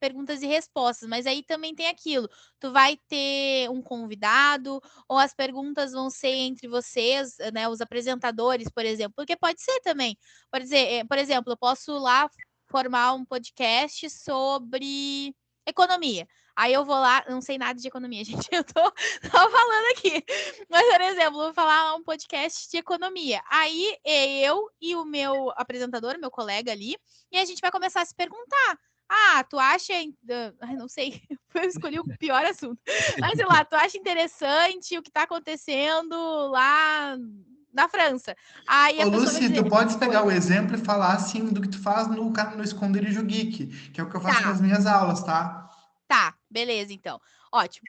perguntas e respostas, mas aí também tem aquilo. Tu vai ter um convidado, ou as perguntas vão ser entre vocês, né? Os apresentadores, por exemplo, porque pode ser também. Por exemplo, eu posso lá formar um podcast sobre economia. Aí eu vou lá, não sei nada de economia, gente. Eu tô falando aqui. Mas, por exemplo, vou falar um podcast de economia. Aí eu e o meu apresentador, meu colega ali, e a gente vai começar a se perguntar. Tu acha. Não sei, eu escolhi o pior assunto. Mas sei lá, tu acha interessante o que tá acontecendo lá na França? Aí Ô, a pessoa vai Lucy, dizer. tu podes pegar Oi, o exemplo e falar assim do que tu faz no Esconderijo Geek, que é o que eu faço tá. nas minhas aulas, tá? Tá, beleza, então. Ótimo.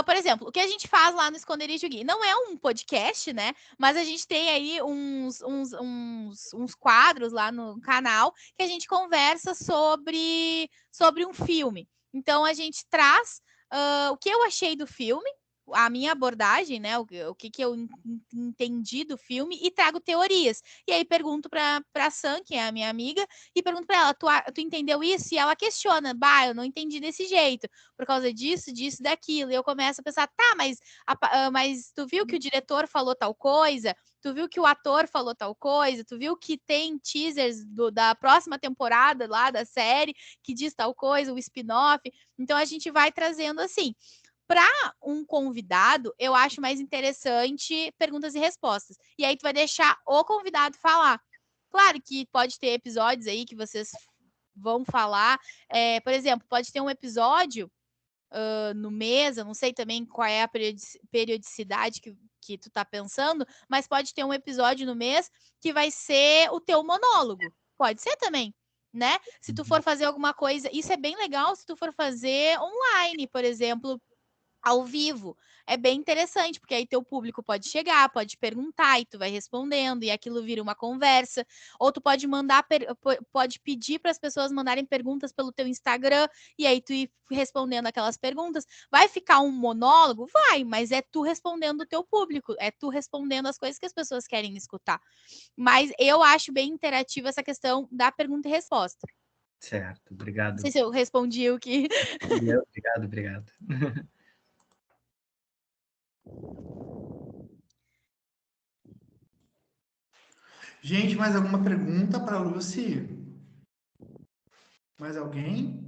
Por exemplo, o que a gente faz lá no Esconderijo Gui? Não é um podcast, né? Mas a gente tem aí uns quadros lá no canal que a gente conversa sobre um filme. Então, a gente traz o que eu achei do filme, a minha abordagem, né? O que eu entendi do filme e trago teorias. E aí pergunto para Sam, que é a minha amiga, e pergunto para ela: tu entendeu isso? E ela questiona: bah, eu não entendi desse jeito, por causa disso, daquilo. E eu começo a pensar: tá, mas tu viu que o diretor falou tal coisa? tu viu que o ator falou tal coisa, tu viu que tem teasers da próxima temporada lá da série que diz tal coisa, o spin-off. Então a gente vai trazendo assim. Para um convidado, eu acho mais interessante perguntas e respostas. E aí tu vai deixar o convidado falar. Claro que pode ter episódios aí que vocês vão falar. Por exemplo, pode ter um episódio no mês, eu não sei também qual é a periodicidade que tu tá pensando, mas pode ter um episódio no mês que vai ser o teu monólogo. Pode ser também, né? Se tu for fazer alguma coisa, isso é bem legal se tu for fazer online, por exemplo, ao vivo. É bem interessante, porque aí teu público pode chegar, pode perguntar e tu vai respondendo, e aquilo vira uma conversa. Ou tu pode pode pedir para as pessoas mandarem perguntas pelo teu Instagram, e aí tu ir respondendo aquelas perguntas. Vai ficar um monólogo? Vai, mas é tu respondendo o teu público, é tu respondendo as coisas que as pessoas querem escutar. Mas eu acho bem interativa essa questão da pergunta e resposta. Certo, obrigado. Não sei se eu respondi o que... Obrigado. Gente, mais alguma pergunta para a Lucy? Mais alguém?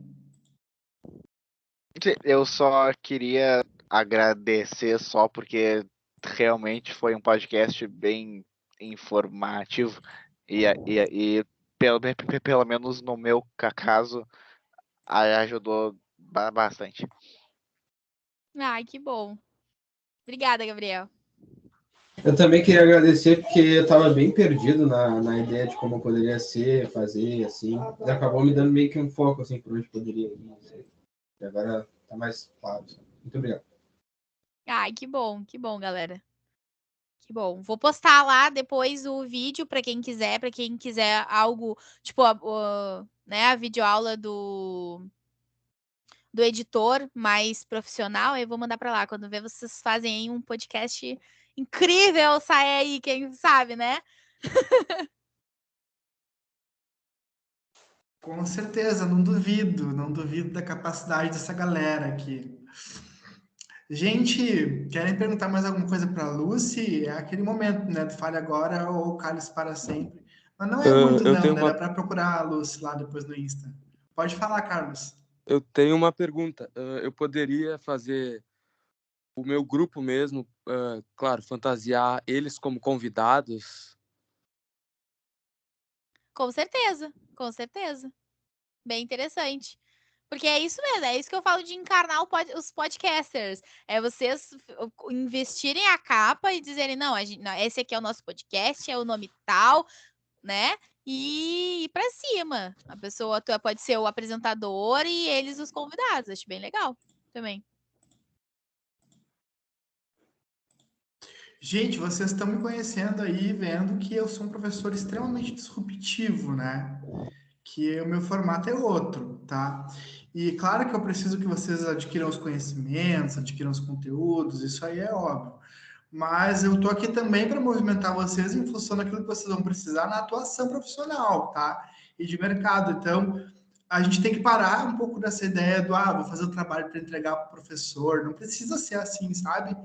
Eu só queria agradecer só porque realmente foi um podcast bem informativo e pelo menos no meu caso ajudou bastante. Ai, que bom. Obrigada, Gabriel. Eu também queria agradecer porque eu estava bem perdido na ideia de como poderia ser, fazer, assim. E acabou me dando meio que um foco, assim, por onde poderia ir. Assim. E agora tá mais claro. Assim. Muito obrigado. Ai, que bom, galera. Que bom. Vou postar lá depois o vídeo para quem quiser algo, tipo, né, a videoaula do editor mais profissional, eu vou mandar para lá. Quando ver, vocês fazem aí um podcast incrível, sai aí, quem sabe, né? Com certeza, não duvido da capacidade dessa galera aqui. Gente, querem perguntar mais alguma coisa para a Lucy? É aquele momento, né? Do fale agora ou cale-se para sempre. Mas não é muito, não, né? Dá para procurar a Lucy lá depois no Insta. Pode falar, Carlos. Eu tenho uma pergunta. Eu poderia fazer o meu grupo mesmo, claro, fantasiar eles como convidados? Com certeza, com certeza. Bem interessante. Porque é isso mesmo, é isso que eu falo de encarnar os podcasters. É vocês investirem a capa e dizerem, não, esse aqui é o nosso podcast, é o nome tal, né? E ir pra cima. A pessoa pode ser o apresentador e eles os convidados. Acho bem legal também. Gente, vocês estão me conhecendo aí, vendo que eu sou um professor extremamente disruptivo, né? Que o meu formato é outro, tá? E claro que eu preciso que vocês adquiram os conhecimentos, adquiram os conteúdos, isso aí é óbvio. Mas eu tô aqui também para movimentar vocês em função daquilo que vocês vão precisar na atuação profissional, tá? E de mercado. Então, a gente tem que parar um pouco dessa ideia do, vou fazer o trabalho para entregar para o professor. Não precisa ser assim, sabe?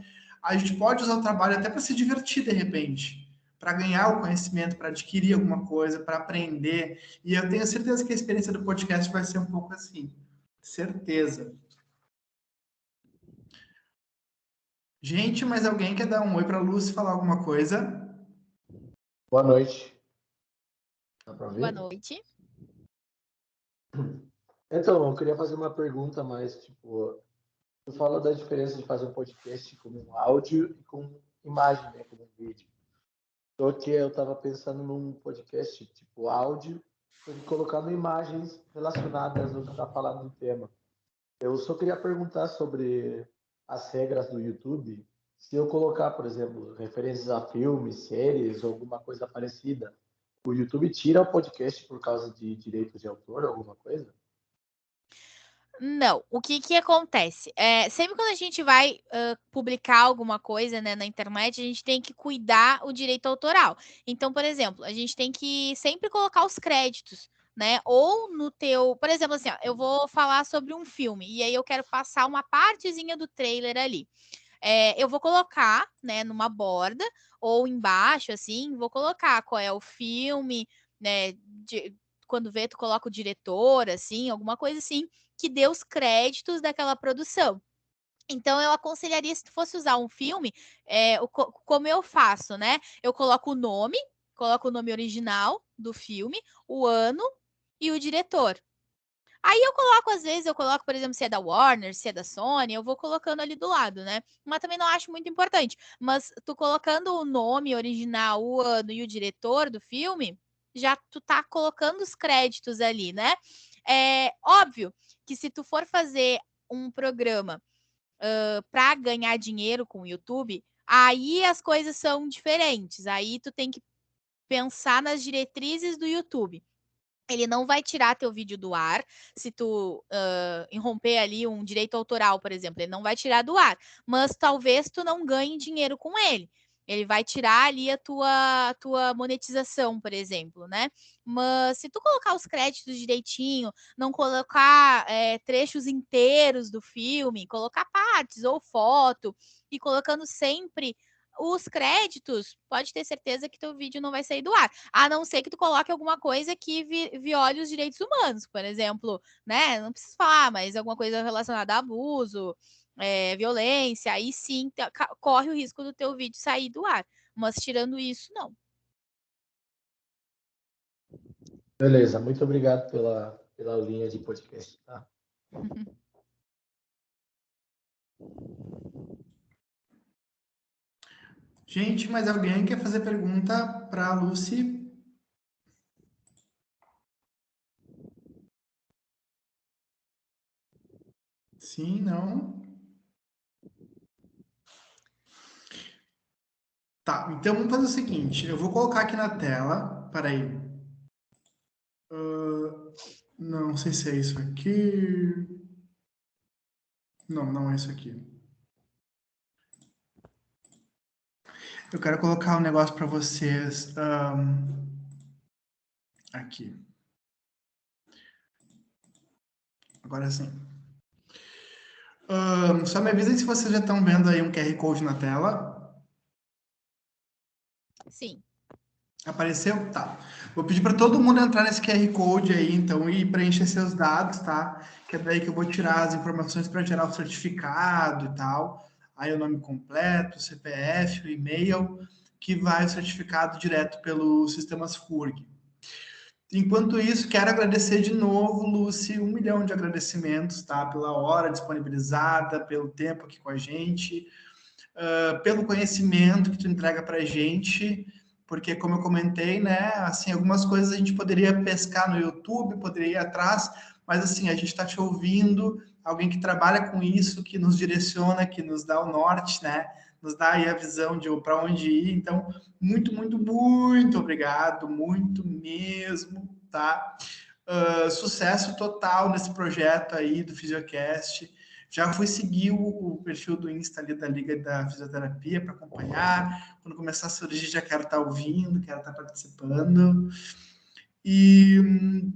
A gente pode usar o trabalho até para se divertir de repente, para ganhar o conhecimento, para adquirir alguma coisa, para aprender. E eu tenho certeza que a experiência do podcast vai ser um pouco assim. Certeza. Gente, mais alguém quer dar um oi para a Lúcia e falar alguma coisa? Boa noite. Dá para ver? Boa noite. Então, eu queria fazer uma pergunta, mas, tipo, tu fala da diferença de fazer um podcast com um áudio e com imagem, né, como um vídeo. Só que eu estava pensando num podcast, tipo, áudio, e colocando imagens relacionadas ao que está falando do tema. Eu só queria perguntar sobre as regras do YouTube. Se eu colocar, por exemplo, referências a filmes, séries ou alguma coisa parecida, o YouTube tira o podcast por causa de direitos de autor ou alguma coisa? Não, o que acontece? Sempre quando a gente vai publicar alguma coisa, né, na internet, a gente tem que cuidar o direito autoral. Então, por exemplo, a gente tem que sempre colocar os créditos, né? Ou no teu... Por exemplo, assim, ó, eu vou falar sobre um filme, e aí eu quero passar uma partezinha do trailer ali. eu vou colocar, né, numa borda ou embaixo, assim, vou colocar qual é o filme, né, quando vê, tu coloca o diretor, assim, alguma coisa assim, que dê os créditos daquela produção. Então, eu aconselharia, se tu fosse usar um filme, como eu faço, né? Eu coloco o nome original do filme, o ano e o diretor. Aí às vezes, por exemplo, se é da Warner, se é da Sony, eu vou colocando ali do lado, né? Mas também não acho muito importante. Mas tu colocando o nome original, o ano e o diretor do filme, já tu tá colocando os créditos ali, né? É óbvio que se tu for fazer um programa para ganhar dinheiro com o YouTube, aí as coisas são diferentes. Aí tu tem que pensar nas diretrizes do YouTube. Ele não vai tirar teu vídeo do ar se tu irromper ali um direito autoral, por exemplo. Ele não vai tirar do ar. Mas talvez tu não ganhe dinheiro com ele. Ele vai tirar ali a tua monetização, por exemplo, né? Mas se tu colocar os créditos direitinho, não colocar trechos inteiros do filme, colocar partes ou foto, e colocando sempre os créditos, pode ter certeza que teu vídeo não vai sair do ar. A não ser que tu coloque alguma coisa que viole os direitos humanos, por exemplo, né? Não preciso falar, mas alguma coisa relacionada a abuso, violência, aí sim corre o risco do teu vídeo sair do ar. Mas tirando isso, não. Beleza, muito obrigado pela linha de podcast, tá? Gente, mais alguém quer fazer pergunta para a Lucy? Sim, não? Tá, então vamos fazer o seguinte. Eu vou colocar aqui na tela. Peraí. Não sei se é isso aqui. Não, não é isso aqui. Eu quero colocar um negócio para vocês aqui. Agora sim. Só me avisem se vocês já estão vendo aí um QR Code na tela. Sim. Apareceu? Tá. Vou pedir para todo mundo entrar nesse QR Code aí, então, e preencher seus dados, tá? Que é daí que eu vou tirar as informações para gerar o certificado e tal. Aí o nome completo, o CPF, o e-mail, que vai o certificado direto pelos sistemas FURG. Enquanto isso, quero agradecer de novo, Lucy, 1 milhão de agradecimentos, tá? Pela hora disponibilizada, pelo tempo aqui com a gente, pelo conhecimento que tu entrega para a gente, porque, como eu comentei, né, assim, algumas coisas a gente poderia pescar no YouTube, poderia ir atrás, mas, assim, a gente está te ouvindo, alguém que trabalha com isso, que nos direciona, que nos dá o norte, né, nos dá aí a visão de para onde ir. Então, muito, muito, muito obrigado, muito mesmo, tá? Sucesso total nesse projeto aí do Fisiocast. Já fui seguir o perfil do Insta ali da Liga da Fisioterapia para acompanhar. Quando começar a surgir, já quero estar ouvindo, quero estar participando. E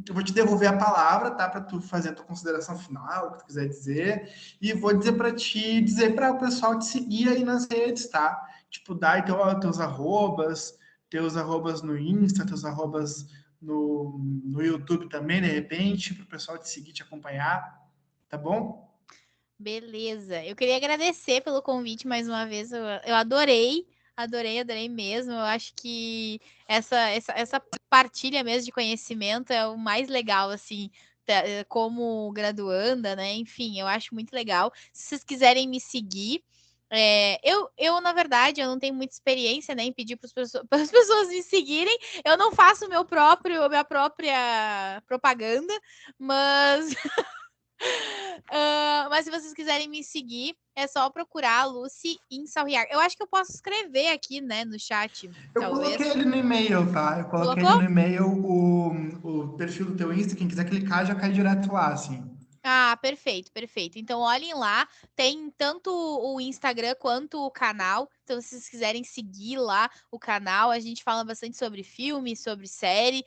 eu vou te devolver a palavra, tá? Para tu fazer a tua consideração final, o que tu quiser dizer. E vou dizer para o pessoal te seguir aí nas redes, tá? Tipo, dá aí teus arrobas no Insta, teus arrobas no YouTube também, de repente, para o pessoal te seguir, te acompanhar, tá bom? Beleza. Eu queria agradecer pelo convite mais uma vez. Eu adorei, adorei mesmo. Eu acho que essa partilha mesmo de conhecimento é o mais legal, assim, como graduanda, né? Enfim, eu acho muito legal. Se vocês quiserem me seguir, na verdade, eu não tenho muita experiência, né, em pedir para as pessoas me seguirem. Eu não faço minha própria propaganda, mas mas se vocês quiserem me seguir, é só procurar a Lucy em Salriar. Eu acho que eu posso escrever aqui, né, no chat. Eu talvez. coloquei ele no e-mail, tá? Eu coloquei Colocou? ele no e-mail, o perfil do teu Insta, quem quiser clicar já cai direto lá, assim. Ah, perfeito, perfeito. Então, olhem lá, tem tanto o Instagram quanto o canal. Então, se vocês quiserem seguir lá o canal, a gente fala bastante sobre filme, sobre série.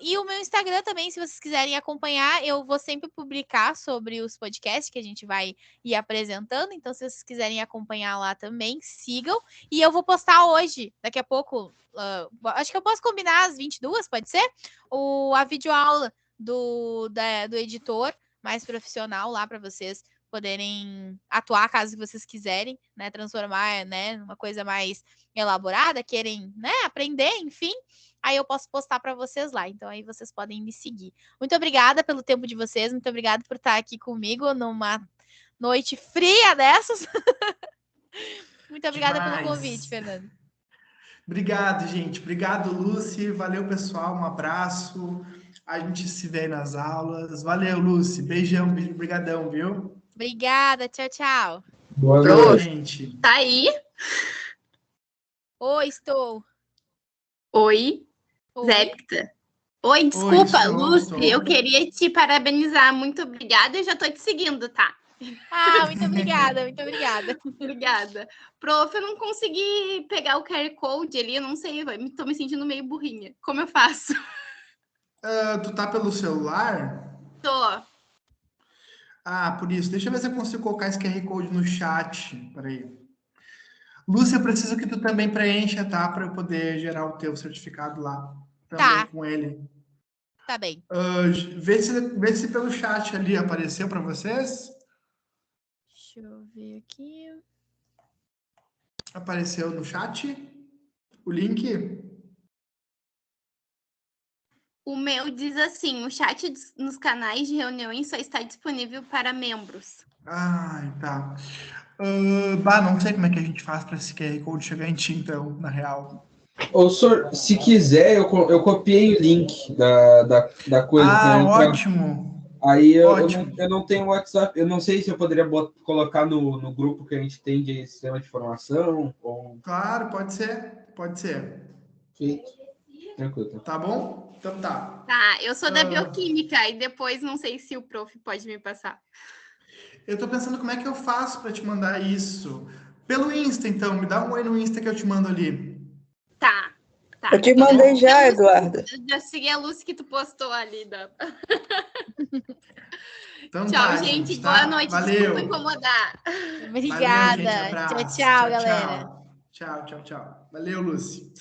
E o meu Instagram também, se vocês quiserem acompanhar, eu vou sempre publicar sobre os podcasts que a gente vai ir apresentando. Então, se vocês quiserem acompanhar lá também, sigam. E eu vou postar hoje, daqui a pouco, acho que eu posso combinar às 22, pode ser? A videoaula do editor mais profissional lá para vocês poderem atuar caso vocês quiserem, né, transformar, né, numa coisa mais elaborada, querem, né, aprender, enfim, aí eu posso postar para vocês lá. Então aí vocês podem me seguir. Muito obrigada pelo tempo de vocês, muito obrigada por estar aqui comigo numa noite fria dessas. Muito obrigada pelo convite, Fernando. Obrigado, gente. Obrigado, Lucy. Valeu, pessoal. Um abraço. A gente se vê nas aulas. Valeu, Lucy. Beijão, beijo, brigadão, viu? Obrigada. Tchau, tchau. Boa Tchau, noite. gente. Tá aí? Oi, estou. Oi, Oi. Zépita. Oi, desculpa, estou, Lucy, estou. eu queria te parabenizar. Muito obrigada, eu já tô te seguindo, tá? Ah, muito obrigada, muito obrigada. Obrigada. Prof, eu não consegui pegar o QR Code ali, eu não sei, tô me sentindo meio burrinha. Como eu faço? Tu tá pelo celular? Tô. Ah, por isso. Deixa eu ver se eu consigo colocar esse QR Code no chat. Peraí. Lúcia, eu preciso que tu também preencha, tá? Para eu poder gerar o teu certificado lá. Também Tá. com ele. Tá bem. Vê se pelo chat ali apareceu para vocês. Deixa eu ver aqui. Apareceu no chat o link? O meu diz assim, o chat nos canais de reuniões só está disponível para membros. Ai, tá. Não sei como é que a gente faz para esse QR Code chegar em ti, então, na real. Ô, senhor, se quiser, eu copiei o link da coisa. Ótimo. Aí Ótimo. eu não tenho WhatsApp. Eu não sei se eu poderia colocar no grupo que a gente tem de sistema de informação. Ou... Claro, pode ser. Pode ser. Feito. Tranquilo. Tá bom? Então tá. Tá, eu sou da bioquímica e depois não sei se o prof pode me passar. Eu tô pensando como é que eu faço para te mandar isso. Pelo Insta, então. Me dá um oi no Insta que eu te mando ali. Tá. Eu te mandei já, Eduardo. Eu já segui a Lucy que tu postou ali. Então, tchau, tá, gente. Tá? Boa noite. Valeu. Desculpa incomodar. Obrigada. Valeu, gente, abraço. Tchau, galera. Tchau. Valeu, Lucy.